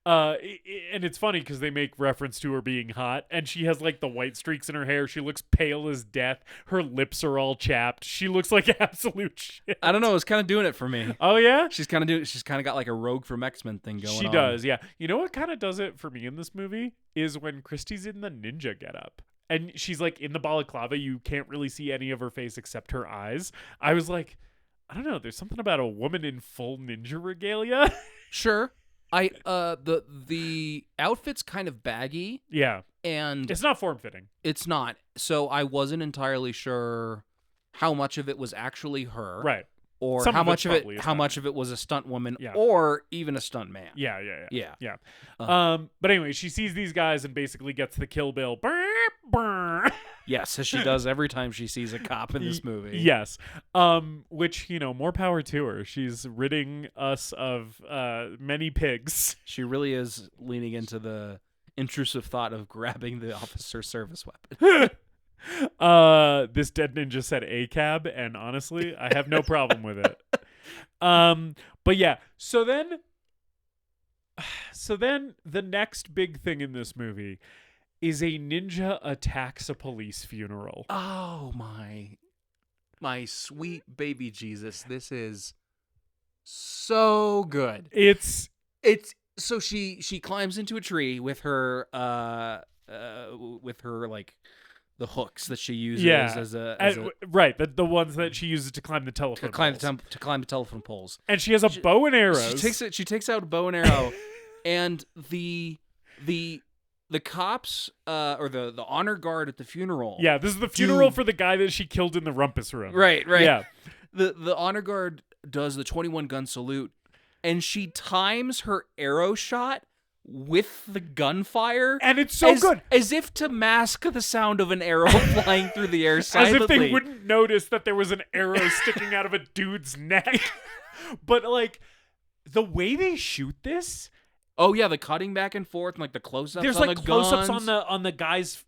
Speaker 2: And it's funny because they make reference to her being hot, and she has like the white streaks in her hair. She looks pale as death. Her lips are all chapped. She looks like absolute shit.
Speaker 1: I don't know. It's kind of doing it for me.
Speaker 2: Oh yeah,
Speaker 1: she's kind of got like a Rogue from X-Men thing going on.
Speaker 2: She does, yeah. You know what kind of does it for me in this movie is when Christy's in the ninja getup, and she's like in the balaclava. You can't really see any of her face except her eyes. I was like, I don't know. There's something about a woman in full ninja regalia.
Speaker 1: Sure. The outfit's kind of baggy.
Speaker 2: Yeah.
Speaker 1: And
Speaker 2: it's not form-fitting.
Speaker 1: It's not. So I wasn't entirely sure how much of it was actually her.
Speaker 2: Right.
Speaker 1: Or how much of it was a stunt woman or even a stunt man.
Speaker 2: Yeah. But anyway, she sees these guys and basically gets the Kill Bill.
Speaker 1: Yes, as she does every time she sees a cop in this movie.
Speaker 2: Yes. Which, more power to her. She's ridding us of many pigs.
Speaker 1: She really is leaning into the intrusive thought of grabbing the officer's service weapon.
Speaker 2: This dead ninja said ACAB, and honestly, I have no problem with it. But yeah, so then the next big thing in this movie is a ninja attacks a police funeral.
Speaker 1: Oh my sweet baby Jesus, this is so good.
Speaker 2: It's
Speaker 1: so she climbs into a tree with her like the hooks that she uses
Speaker 2: right, the ones that she uses to climb the telephone
Speaker 1: to climb the telephone poles.
Speaker 2: And she has a bow and arrows.
Speaker 1: She takes out a bow and arrow, and the cops or the honor guard at the funeral.
Speaker 2: Yeah, this is the funeral for the guy that she killed in the rumpus room.
Speaker 1: Right.
Speaker 2: Yeah.
Speaker 1: The honor guard does the 21 gun salute, and she times her arrow shot with the gunfire,
Speaker 2: and it's so good,
Speaker 1: as if to mask the sound of an arrow flying through the air silently.
Speaker 2: As if they wouldn't notice that there was an arrow sticking out of a dude's neck. But like the way they shoot this,
Speaker 1: oh yeah, the cutting back and forth, and like the close-ups.
Speaker 2: There's
Speaker 1: on
Speaker 2: like
Speaker 1: the
Speaker 2: close-ups
Speaker 1: guns.
Speaker 2: on the guy's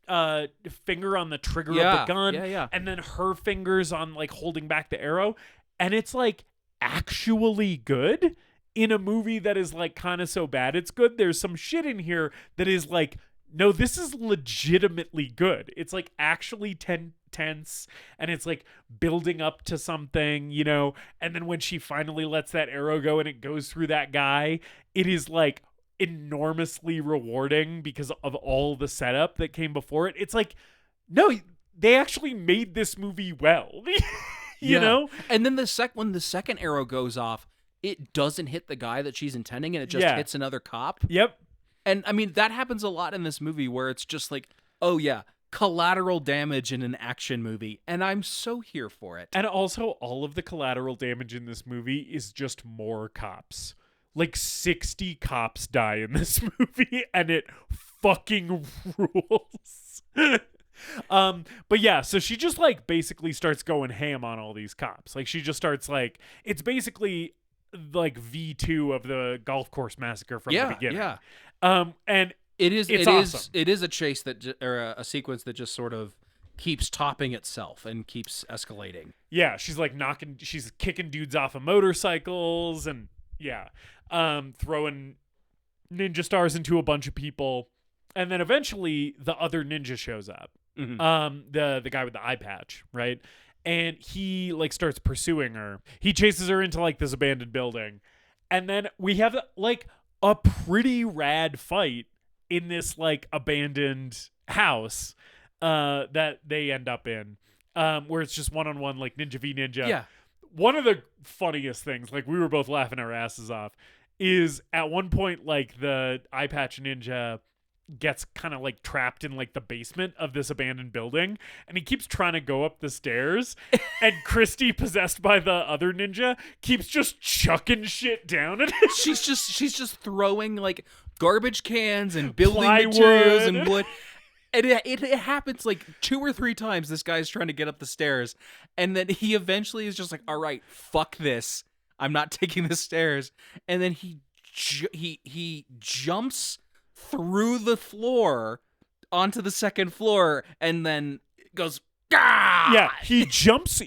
Speaker 2: finger on the trigger of the gun, and then her fingers on like holding back the arrow, and it's like actually good. In a movie that is like kind of so bad it's good, there's some shit in here that is like, no, this is legitimately good. It's like actually tense, and it's like building up to something, and then when she finally lets that arrow go and it goes through that guy, it is like enormously rewarding because of all the setup that came before it. It's like, no, they actually made this movie well. you know?
Speaker 1: And then when the second arrow goes off, it doesn't hit the guy that she's intending, and it just hits another cop.
Speaker 2: Yep.
Speaker 1: And I mean, that happens a lot in this movie where it's just like, oh yeah, collateral damage in an action movie. And I'm so here for it.
Speaker 2: And also, all of the collateral damage in this movie is just more cops. Like 60 cops die in this movie, and it fucking rules. But yeah, so she just like basically starts going ham on all these cops. Like she just starts like, it's basically like V2 of the golf course massacre from the beginning.
Speaker 1: Yeah.
Speaker 2: And
Speaker 1: it is
Speaker 2: awesome.
Speaker 1: It is a chase or a sequence that just sort of keeps topping itself and keeps escalating.
Speaker 2: Yeah, she's like she's kicking dudes off of motorcycles and throwing ninja stars into a bunch of people. And then eventually the other ninja shows up.
Speaker 1: Mm-hmm.
Speaker 2: The guy with the eye patch, right? And he like starts pursuing her. He chases her into like this abandoned building. And then we have like a pretty rad fight in this like abandoned house that they end up in, where it's just one-on-one like ninja v ninja.
Speaker 1: Yeah.
Speaker 2: One of the funniest things, like we were both laughing our asses off, is at one point like the eye patch ninja gets kind of like trapped in like the basement of this abandoned building, and he keeps trying to go up the stairs, and Christy, possessed by the other ninja, keeps just chucking shit down at him.
Speaker 1: She's just throwing like garbage cans and building
Speaker 2: Plywood.
Speaker 1: materials and wood. And it happens like 2 or 3 times. This guy's trying to get up the stairs, and then he eventually is just like, all right, fuck this, I'm not taking the stairs. And then he jumps through the floor onto the second floor and then goes, Gah!
Speaker 2: Yeah, he jumps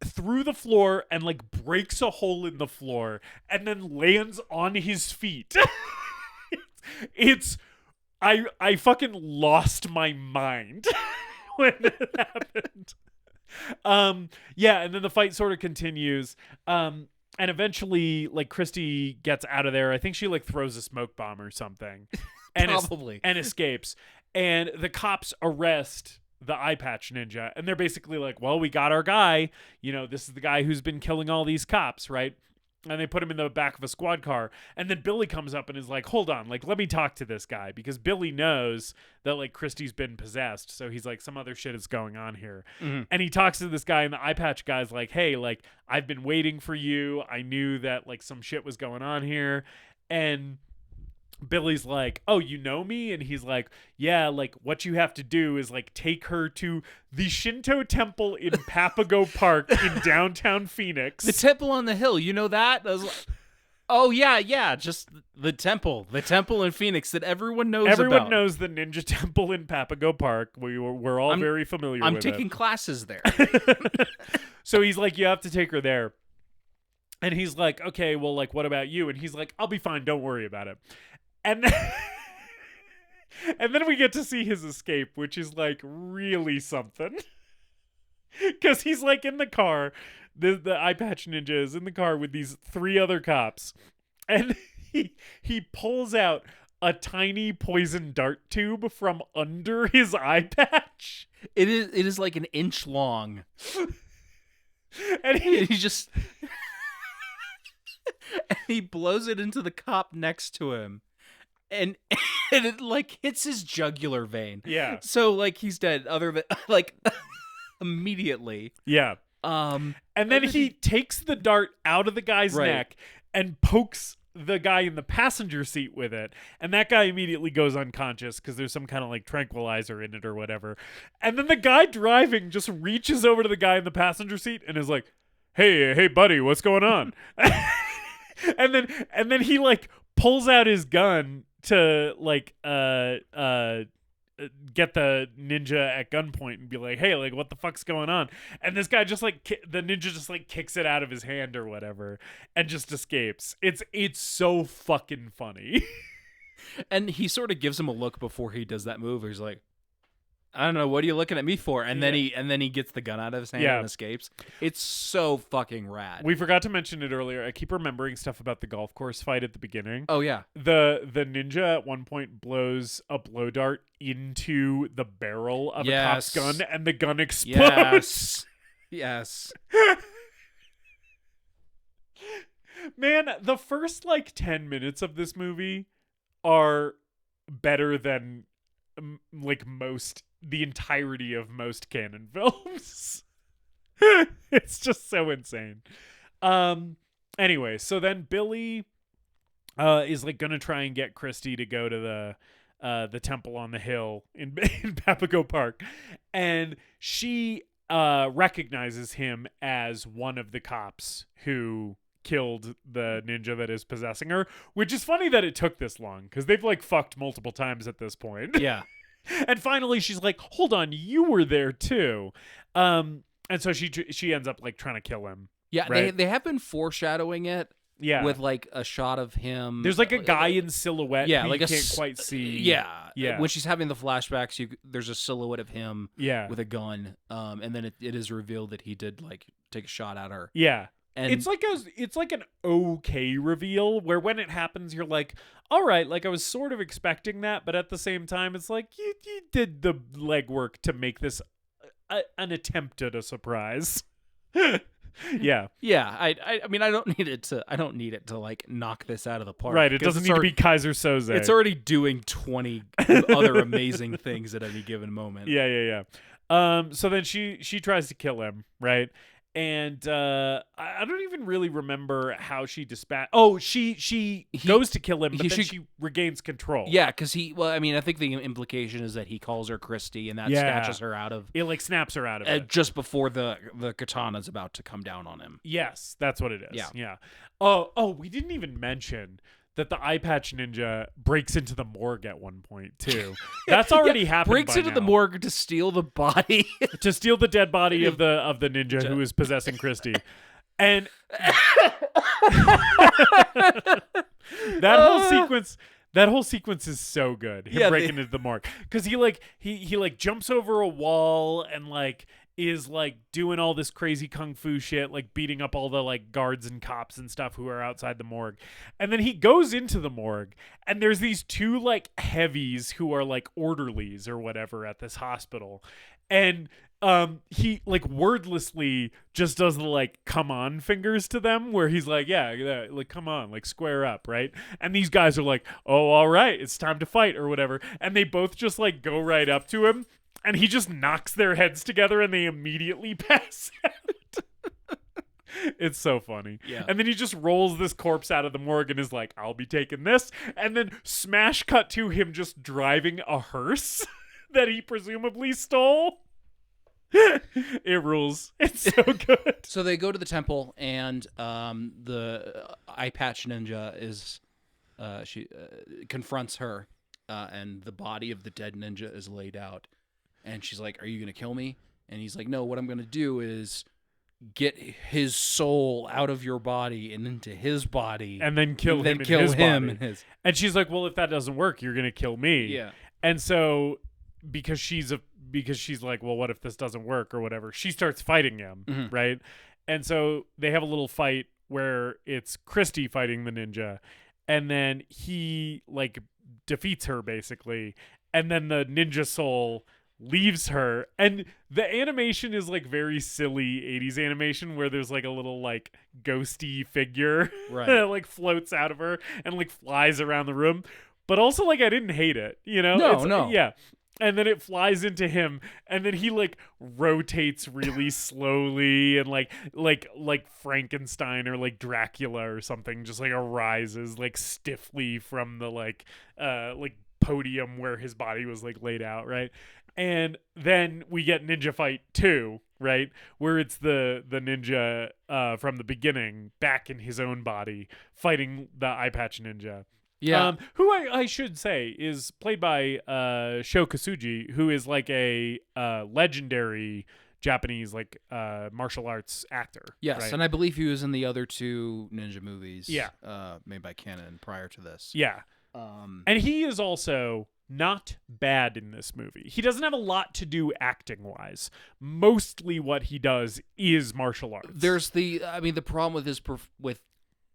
Speaker 2: through the floor and like breaks a hole in the floor and then lands on his feet. I fucking lost my mind when it happened. Yeah, and then the fight sort of continues. And eventually, like, Christy gets out of there. I think she, like, throws a smoke bomb or something. And
Speaker 1: Probably.
Speaker 2: and escapes. And the cops arrest the eye patch ninja. And they're basically like, well, we got our guy. You know, this is the guy who's been killing all these cops, right? And they put him in the back of a squad car. And then Billy comes up and is like, hold on, like, let me talk to this guy. Because Billy knows that, like, Christy's been possessed. So he's like, some other shit is going on here.
Speaker 1: Mm-hmm.
Speaker 2: And he talks to this guy, and the eye patch guy's like, hey, like, I've been waiting for you. I knew that, like, some shit was going on here. And Billy's like, oh, you know me? And he's like, yeah, like, what you have to do is, like, take her to the Shinto temple in Papago Park in downtown Phoenix.
Speaker 1: The temple on the hill, you know that? I was like, oh, yeah, just the temple in Phoenix that everyone knows about.
Speaker 2: Everyone knows the ninja temple in Papago Park. We're all very familiar with it.
Speaker 1: I'm taking classes there.
Speaker 2: So he's like, you have to take her there. And he's like, okay, well, like, what about you? And he's like, I'll be fine. Don't worry about it. And then, and then we get to see his escape, which is like really something. Because he's like in the car, the eye patch ninja is in the car with these 3 other cops, and he pulls out a tiny poison dart tube from under his eye patch.
Speaker 1: It is like an inch long,
Speaker 2: And
Speaker 1: he just and he blows it into the cop next to him. And it like hits his jugular vein.
Speaker 2: Yeah.
Speaker 1: So like he's dead. Other than like immediately.
Speaker 2: Yeah. And then he takes the dart out of the guy's neck and pokes the guy in the passenger seat with it. And that guy immediately goes unconscious because there's some kind of like tranquilizer in it or whatever. And then the guy driving just reaches over to the guy in the passenger seat and is like, hey buddy, what's going on? and then he like pulls out his gun to like get the ninja at gunpoint and be like, hey, like, what the fuck's going on? And this guy just like the ninja just like kicks it out of his hand or whatever and just escapes. It's so fucking funny.
Speaker 1: And he sort of gives him a look before he does that move. He's like, I don't know, what are you looking at me for? And then he gets the gun out of his hand and escapes. It's so fucking rad.
Speaker 2: We forgot to mention it earlier. I keep remembering stuff about the golf course fight at the beginning.
Speaker 1: Oh yeah.
Speaker 2: The ninja at one point blows a blow dart into the barrel of a cop's gun and the gun explodes.
Speaker 1: Yes.
Speaker 2: Man, the first like 10 minutes of this movie are better than like the entirety of most canon films. It's just so insane. Anyway, so then Billy is like gonna try and get Christy to go to the temple on the hill in Papago Park, and she recognizes him as one of the cops who killed the ninja that is possessing her, which is funny that it took this long because they've like fucked multiple times at this point.
Speaker 1: Yeah.
Speaker 2: And finally, she's like, "Hold on, you were there too." And so she ends up like trying to kill him.
Speaker 1: Yeah,
Speaker 2: right?
Speaker 1: they have been foreshadowing it.
Speaker 2: Yeah,
Speaker 1: with like a shot of him.
Speaker 2: There's like a guy in silhouette.
Speaker 1: Yeah,
Speaker 2: who
Speaker 1: like
Speaker 2: you can't quite see.
Speaker 1: Yeah. When she's having the flashbacks, there's a silhouette of him.
Speaker 2: Yeah.
Speaker 1: With a gun. And then it is revealed that he did like take a shot at her.
Speaker 2: Yeah.
Speaker 1: And
Speaker 2: it's like an okay reveal where when it happens you're like, all right, like I was sort of expecting that, but at the same time it's like you did the legwork to make this an attempt at a surprise. Yeah.
Speaker 1: I mean I don't need it to like knock this out of the park.
Speaker 2: Right, it doesn't need to be Kaiser Soze.
Speaker 1: It's already doing 20 other amazing things at any given moment.
Speaker 2: Yeah. So then she tries to kill him, right? And I don't even really remember how she she goes to kill him, but then she regains control.
Speaker 1: Yeah, because I think the implication is that he calls her Christy, and that snatches her out of
Speaker 2: it. Like snaps her out of it
Speaker 1: just before the katana's about to come down on him.
Speaker 2: Yes, that's what it is.
Speaker 1: Yeah.
Speaker 2: Oh, we didn't even mention that the eye patch ninja breaks into the morgue at one point too. That's already happened.
Speaker 1: Breaks into the morgue to steal the body,
Speaker 2: to steal the dead body of the ninja who is possessing Christy, and that whole sequence is so good. Him breaking into the morgue because he jumps over a wall and like is like doing all this crazy kung fu shit, like beating up all the like guards and cops and stuff who are outside the morgue. And then he goes into the morgue and there's these two like heavies who are like orderlies or whatever at this hospital. And he like wordlessly just does the like come on fingers to them where he's like, yeah, like come on, like square up, right? And these guys are like, oh, all right, it's time to fight or whatever. And they both just like go right up to him. And he just knocks their heads together and they immediately pass out. It's so funny.
Speaker 1: Yeah.
Speaker 2: And then he just rolls this corpse out of the morgue and is like, I'll be taking this. And then smash cut to him just driving a hearse that he presumably stole. It rules. It's so good.
Speaker 1: So they go to the temple and the eye patch ninja is she confronts her and the body of the dead ninja is laid out. And she's like, are you going to kill me? And he's like, no, what I'm going to do is get his soul out of your body and into his body.
Speaker 2: And then kill him in his body.
Speaker 1: In his.
Speaker 2: And she's like, well, if that doesn't work, you're going to kill me.
Speaker 1: Yeah.
Speaker 2: And so because she's like, well, what if this doesn't work or whatever? She starts fighting him, right? And so they have a little fight where it's Christy fighting the ninja. And then he like defeats her basically. And then the ninja soul leaves her, and the animation is like very silly 80s animation where there's like a little like ghosty figure that like floats out of her and like flies around the room, but also like I didn't hate it, you know?
Speaker 1: No.
Speaker 2: Yeah. And then it flies into him, and then he like rotates really slowly, and like Frankenstein or like Dracula or something just like arises like stiffly from the like podium where his body was like laid out, right? And then we get Ninja Fight 2, right? Where it's the ninja from the beginning back in his own body fighting the eye patch ninja.
Speaker 1: Yeah.
Speaker 2: Who I should say is played by Sho Kosugi, who is like a legendary Japanese like martial arts actor.
Speaker 1: Yes,
Speaker 2: right?
Speaker 1: and I believe he was in the other two ninja movies.
Speaker 2: Yeah.
Speaker 1: Made by Canon prior to this.
Speaker 2: Yeah. And he is also not bad in this movie. He doesn't have a lot to do acting-wise. Mostly what he does is martial arts.
Speaker 1: There's the problem with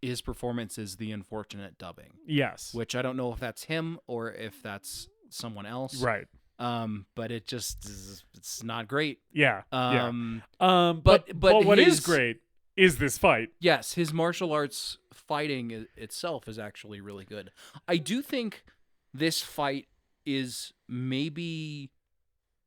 Speaker 1: his performance is the unfortunate dubbing.
Speaker 2: Yes.
Speaker 1: Which I don't know if that's him or if that's someone else.
Speaker 2: Right.
Speaker 1: But it just it's not great.
Speaker 2: Yeah.
Speaker 1: But
Speaker 2: what is great is this fight.
Speaker 1: Yes, his martial arts fighting itself is actually really good. I do think this fight is maybe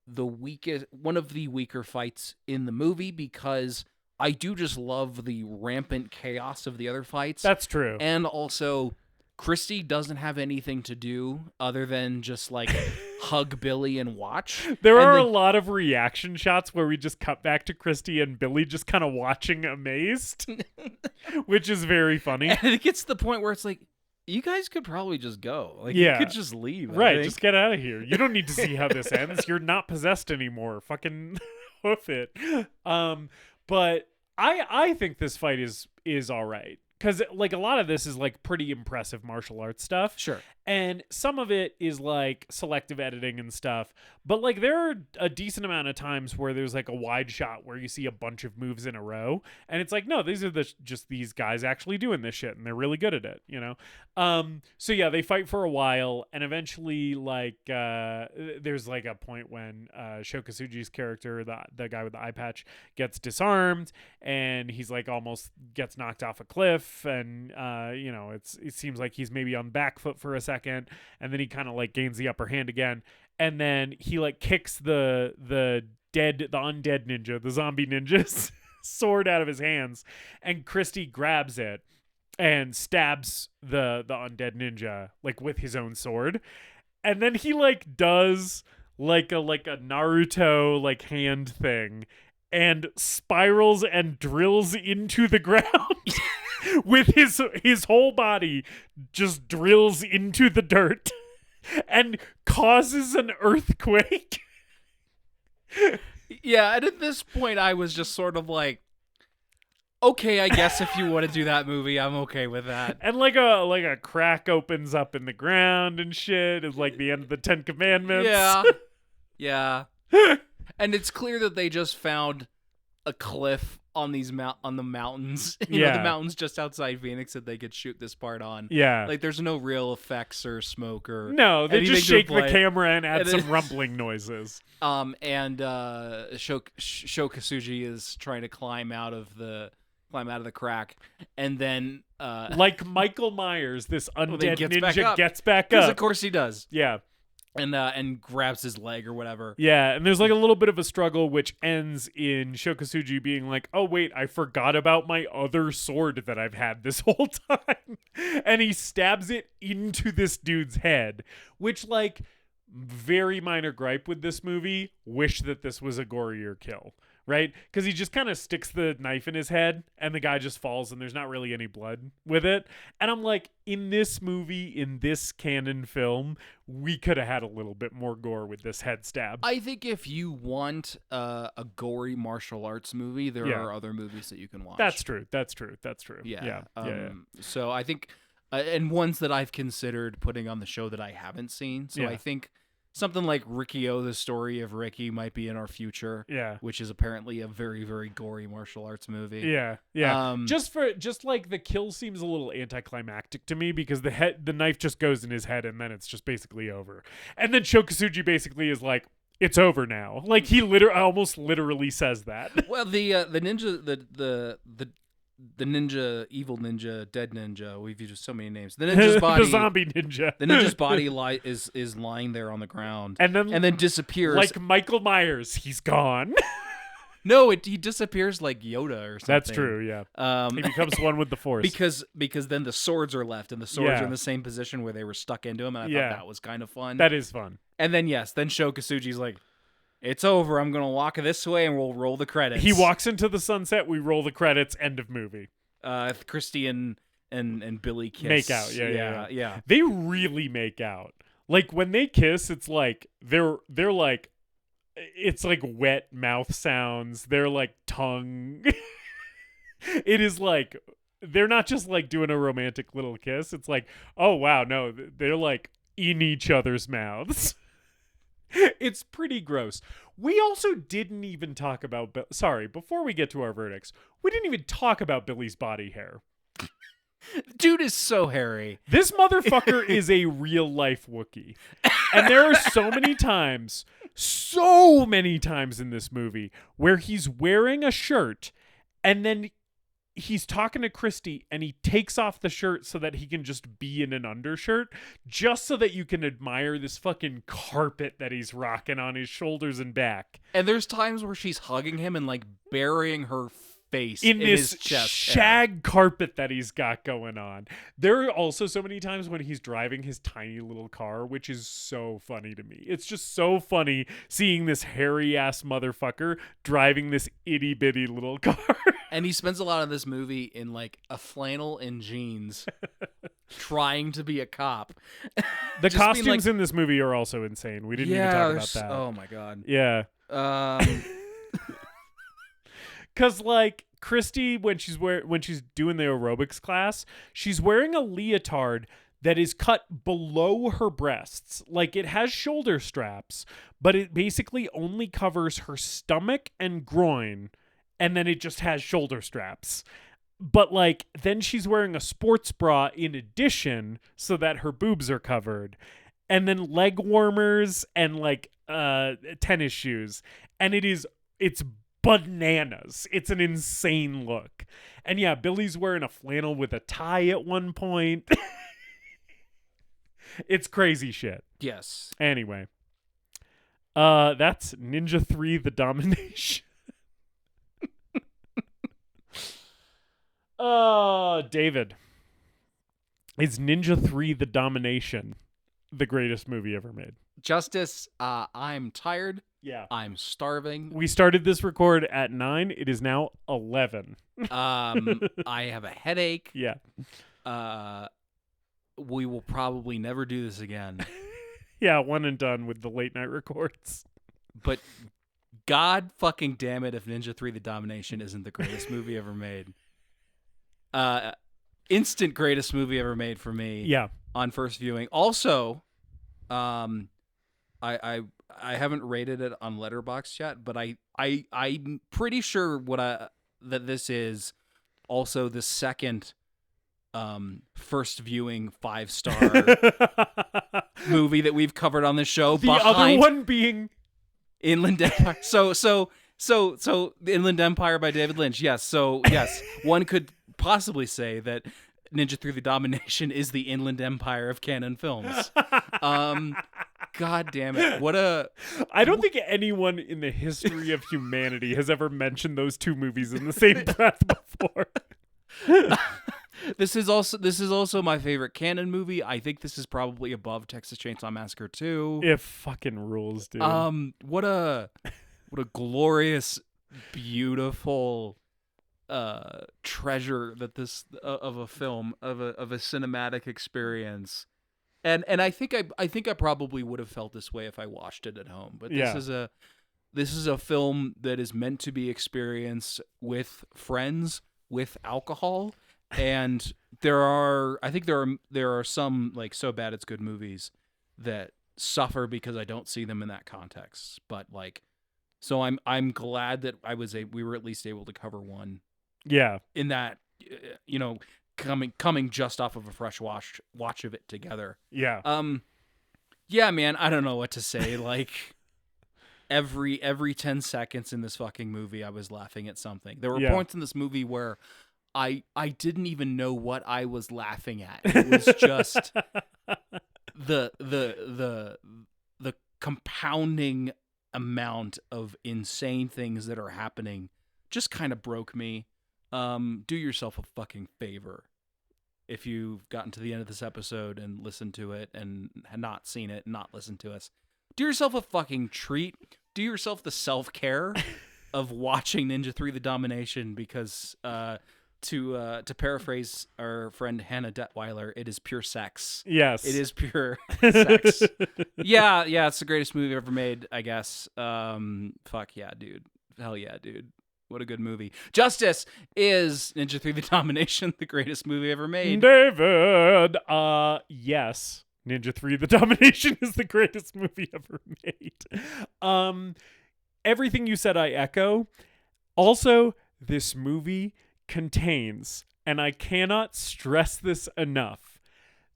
Speaker 1: one of the weaker fights in the movie because I do just love the rampant chaos of the other fights.
Speaker 2: That's true.
Speaker 1: And also, Christy doesn't have anything to do other than just like hug Billy and watch.
Speaker 2: There are a lot of reaction shots where we just cut back to Christy and Billy just kind of watching amazed, which is very funny.
Speaker 1: And it gets to the point where it's like, You guys could probably just go. Like,
Speaker 2: Yeah.
Speaker 1: you could just leave. I
Speaker 2: Right,
Speaker 1: think.
Speaker 2: just get out of here. You don't need to see how this ends. You're not possessed anymore. Fucking hoof it. But I think this fight is all right. Because, like, a lot of this is, like, pretty impressive martial arts stuff.
Speaker 1: Sure.
Speaker 2: And some of it is, like, selective editing and stuff. But, like, there are a decent amount of times where there's, like, a wide shot where you see a bunch of moves in a row. And it's like, no, these are just these guys actually doing this shit. And they're really good at it, you know? So, yeah, they fight for a while. And eventually, like, there's, like, a point when Sho Kosugi's character, the guy with the eye patch, gets disarmed. And he's, like, almost gets knocked off a cliff. And you know, it seems like he's maybe on back foot for a second, and then he kind of like gains the upper hand again, and then he like kicks the undead ninja, the zombie ninja's sword out of his hands, and Christy grabs it and stabs the undead ninja like with his own sword, and then he like does like a Naruto like hand thing and spirals and drills into the ground. With his whole body just drills into the dirt and causes an earthquake.
Speaker 1: Yeah, and at this point I was just sort of like, okay, I guess if you want to do that movie, I'm okay with that.
Speaker 2: And like a crack opens up in the ground and shit. It's like the end of the 10 Commandments.
Speaker 1: Yeah. Yeah. And it's clear that they just found a cliff on the mountains, you know, the mountains just outside Phoenix that they could shoot this part on.
Speaker 2: Yeah.
Speaker 1: Like there's no real effects or smoke or
Speaker 2: no, they just shake the camera and add
Speaker 1: And
Speaker 2: some rumbling noises.
Speaker 1: And Sho Kosugi is trying to climb out of the crack, and then
Speaker 2: like Michael Myers, this undead ninja gets back up.
Speaker 1: Because of course he does.
Speaker 2: Yeah.
Speaker 1: And grabs his leg or whatever.
Speaker 2: Yeah, and there's like a little bit of a struggle, which ends in Sho Kosugi being like, "Oh wait, I forgot about my other sword that I've had this whole time," and he stabs it into this dude's head. Which, like, very minor gripe with this movie. Wish that this was a gorier kill. Right? Because he just kind of sticks the knife in his head and the guy just falls and there's not really any blood with it. And I'm like, in this movie, in this canon film, we could have had a little bit more gore with this head stab.
Speaker 1: I think if you want a gory martial arts movie, there are other movies that you can watch.
Speaker 2: That's true.
Speaker 1: Yeah.
Speaker 2: Yeah.
Speaker 1: So I think, and ones that I've considered putting on the show that I haven't seen. So I think something like Rikki-O, the story of Ricky, might be in our future.
Speaker 2: Yeah.
Speaker 1: Which is apparently a very, very gory martial arts movie.
Speaker 2: Yeah. Yeah. Just like the kill seems a little anticlimactic to me because the knife just goes in his head and then it's just basically over. And then Sho Kosugi basically is like, it's over now. Like he almost literally says that.
Speaker 1: Well, the ninja, the ninja, evil ninja, dead ninja. We've used so many names. The ninja's body,
Speaker 2: the zombie ninja.
Speaker 1: The ninja's body is lying there on the ground, and then disappears
Speaker 2: like Michael Myers. He's gone.
Speaker 1: No, he disappears like Yoda or something.
Speaker 2: That's true. Yeah. He becomes one with the Force
Speaker 1: because then the swords are left, and the swords are in the same position where they were stuck into him, and I thought that was kind of fun.
Speaker 2: That is fun.
Speaker 1: And then then Sho Kosugi's like, it's over. I'm going to walk this way and we'll roll the credits.
Speaker 2: He walks into the sunset. We roll the credits. End of movie.
Speaker 1: Christy and Billy kiss.
Speaker 2: Make out. Yeah. They really make out. Like when they kiss, it's like they're like, it's like wet mouth sounds. They're like tongue. It is like, they're not just like doing a romantic little kiss. It's like, oh wow, no, they're like in each other's mouths. It's pretty gross. We also didn't even talk about... before we get to our verdicts, we didn't even talk about Billy's body hair.
Speaker 1: Dude is so hairy.
Speaker 2: This motherfucker is a real-life Wookiee. And there are so many times in this movie where he's wearing a shirt and then he's talking to Christy and he takes off the shirt so that he can just be in an undershirt, just so that you can admire this fucking carpet that he's rocking on his shoulders and back.
Speaker 1: And there's times where she's hugging him and like burying her face
Speaker 2: in this
Speaker 1: his chest
Speaker 2: shag carpet that he's got going on. There are also so many times when he's driving his tiny little car, which is so funny to me. It's just so funny seeing this hairy ass motherfucker driving this itty bitty little car.
Speaker 1: And he spends a lot of this movie in like a flannel and jeans. trying to be a cop.
Speaker 2: The
Speaker 1: Just being
Speaker 2: costumes in this movie are also insane. We didn't even talk about that.
Speaker 1: Oh my god.
Speaker 2: Yeah. Cause like Christy, when she's doing the aerobics class, she's wearing a leotard that is cut below her breasts. Like it has shoulder straps, but it basically only covers her stomach and groin, and then it just has shoulder straps. But like then she's wearing a sports bra in addition so that her boobs are covered, and then leg warmers and like tennis shoes, and it's bananas. It's an insane look. And yeah, Billy's wearing a flannel with a tie at one point. It's crazy shit.
Speaker 1: Yes.
Speaker 2: Anyway. That's Ninja 3 The Domination. David. Is Ninja 3 The Domination the greatest movie ever made?
Speaker 1: Justus, I'm tired.
Speaker 2: Yeah.
Speaker 1: I'm starving.
Speaker 2: We started this record at 9. It is now 11.
Speaker 1: I have a headache.
Speaker 2: Yeah.
Speaker 1: We will probably never do this again.
Speaker 2: Yeah, one and done with the late night records.
Speaker 1: But God fucking damn it if Ninja 3 The Domination isn't the greatest movie ever made. Instant greatest movie ever made for me.
Speaker 2: Yeah.
Speaker 1: On first viewing. Also, I haven't rated it on Letterboxd yet, but I'm pretty sure that this is also the second first viewing 5-star movie that we've covered on this show.
Speaker 2: The other one being
Speaker 1: Inland Empire. So Inland Empire by David Lynch. Yes. So yes, one could possibly say that Ninja 3 The Domination is the Inland Empire of canon films. God damn it.
Speaker 2: I don't think anyone in the history of humanity has ever mentioned those two movies in the same breath before.
Speaker 1: This is also my favorite canon movie. I think this is probably above Texas Chainsaw Massacre 2.
Speaker 2: It fucking rules, dude.
Speaker 1: What a glorious, beautiful treasure that this of a film, of a cinematic experience. And I think I probably would have felt this way if I watched it at home. But this is a film that is meant to be experienced with friends, with alcohol, and there are some like So Bad It's Good movies that suffer because I don't see them in that context. But like, so I'm glad that we were at least able to cover one.
Speaker 2: Yeah.
Speaker 1: In that, coming just off of a fresh watch of it together.
Speaker 2: Yeah.
Speaker 1: Yeah, man, I don't know what to say. Like every 10 seconds in this fucking movie I was laughing at something. There were points in this movie where I didn't even know what I was laughing at. It was just the compounding amount of insane things that are happening just kind of broke me. Do yourself a fucking favor. If you've gotten to the end of this episode and listened to it and had not seen it and not listened to us, do yourself a fucking treat. Do yourself the self-care of watching Ninja 3 The Domination, because to paraphrase our friend Hannah Detweiler, it is pure sex.
Speaker 2: Yes.
Speaker 1: It is pure sex. Yeah, it's the greatest movie ever made, I guess. Fuck yeah, dude. Hell yeah, dude. What a good movie. Justus, is Ninja 3 The Domination the greatest movie ever made?
Speaker 2: David, yes. Ninja 3 The Domination is the greatest movie ever made. Everything you said I echo. Also, this movie contains, and I cannot stress this enough,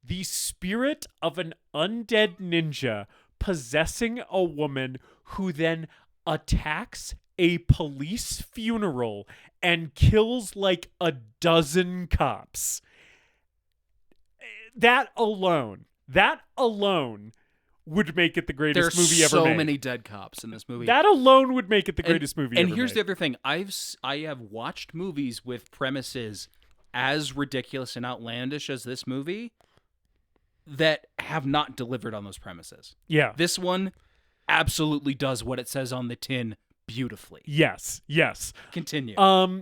Speaker 2: the spirit of an undead ninja possessing a woman who then attacks a police funeral and kills like a dozen cops. That alone would make it the greatest movie ever made.
Speaker 1: There's so many dead cops in this movie.
Speaker 2: That alone would make it the greatest movie ever made.
Speaker 1: And here's the other thing. I have watched movies with premises as ridiculous and outlandish as this movie that have not delivered on those premises.
Speaker 2: Yeah.
Speaker 1: This one absolutely does what it says on the tin beautifully.
Speaker 2: Yes.
Speaker 1: Continue.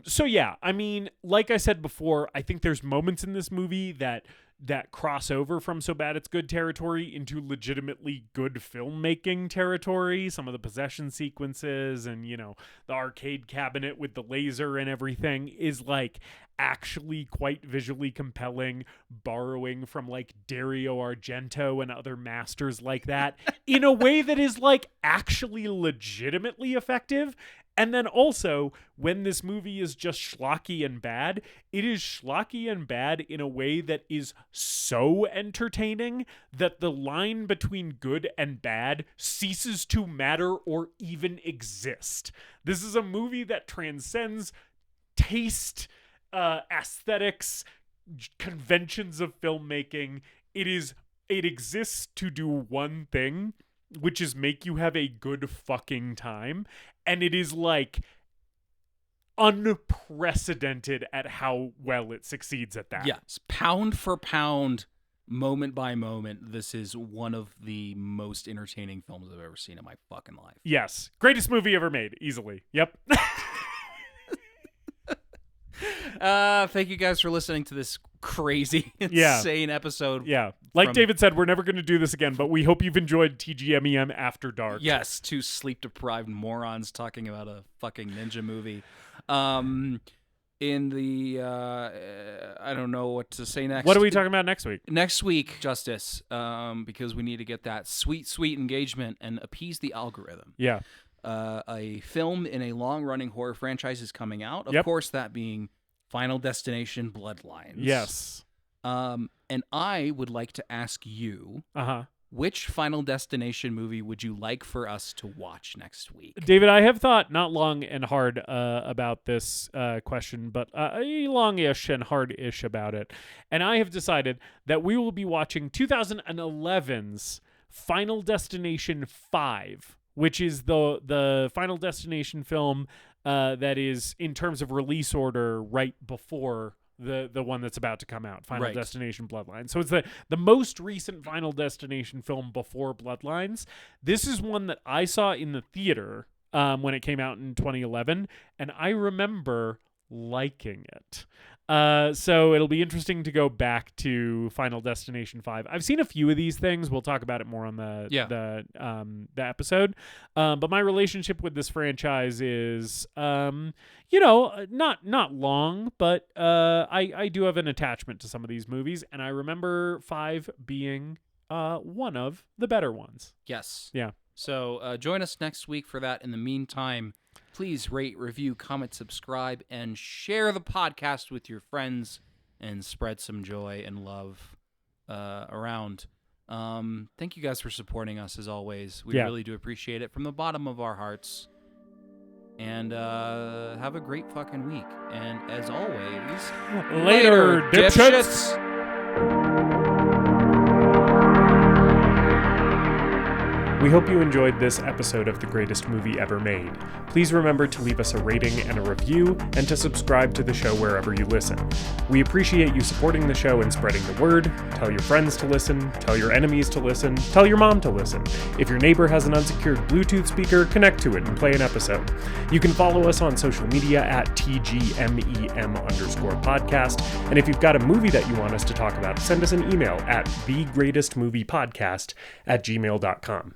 Speaker 2: So yeah, I mean, like I said before, I think there's moments in this movie that that cross over from so bad it's good territory into legitimately good filmmaking territory. Some of the possession sequences and, you know, the arcade cabinet with the laser and everything is like actually quite visually compelling, borrowing from like Dario Argento and other masters like that in a way that is like actually legitimately effective. And then also, when this movie is just schlocky and bad, it is schlocky and bad in a way that is so entertaining that the line between good and bad ceases to matter or even exist. This is a movie that transcends taste, aesthetics, conventions of filmmaking. It exists to do one thing, which is make you have a good fucking time. And it is like unprecedented at how well it succeeds at that.
Speaker 1: Yes, pound for pound, moment by moment, this is one of the most entertaining films I've ever seen in my fucking life.
Speaker 2: Yes. Greatest movie ever made. Easily. Yep.
Speaker 1: Thank you guys for listening to this crazy, insane episode.
Speaker 2: Yeah. Like David said, we're never going to do this again, but we hope you've enjoyed TGMEM After Dark.
Speaker 1: Yes, two sleep-deprived morons talking about a fucking ninja movie. In the, I don't know what to say next.
Speaker 2: What are we talking about next week?
Speaker 1: Next week, Justice, because we need to get that sweet, sweet engagement and appease the algorithm.
Speaker 2: Yeah.
Speaker 1: A film in a long-running horror franchise is coming out. Of course, that being Final Destination Bloodlines.
Speaker 2: Yes.
Speaker 1: And I would like to ask you, which Final Destination movie would you like for us to watch next week?
Speaker 2: David, I have thought not long and hard about this question, but long-ish and hard-ish about it. And I have decided that we will be watching 2011's Final Destination 5, which is the Final Destination film that is, in terms of release order, right before the one that's about to come out, Final Destination Bloodlines. So it's the most recent Final Destination film before Bloodlines. This is one that I saw in the theater when it came out in 2011, and I remember liking it. So it'll be interesting to go back to Final Destination 5. I've seen a few of these things. We'll talk about it more on the episode. But my relationship with this franchise is, not long, but I do have an attachment to some of these movies, and I remember 5 being one of the better ones.
Speaker 1: Yes.
Speaker 2: Yeah.
Speaker 1: So join us next week for that. In the meantime, please rate, review, comment, subscribe, and share the podcast with your friends and spread some joy and love around. Thank you guys for supporting us, as always. We really do appreciate it from the bottom of our hearts. And have a great fucking week. And as always,
Speaker 2: later dipshits! We hope you enjoyed this episode of The Greatest Movie Ever Made. Please remember to leave us a rating and a review, and to subscribe to the show wherever you listen. We appreciate you supporting the show and spreading the word. Tell your friends to listen, tell your enemies to listen, tell your mom to listen. If your neighbor has an unsecured Bluetooth speaker, connect to it and play an episode. You can follow us on social media at TGMEM_podcast. And if you've got a movie that you want us to talk about, send us an email at thegreatestmoviepodcast@gmail.com.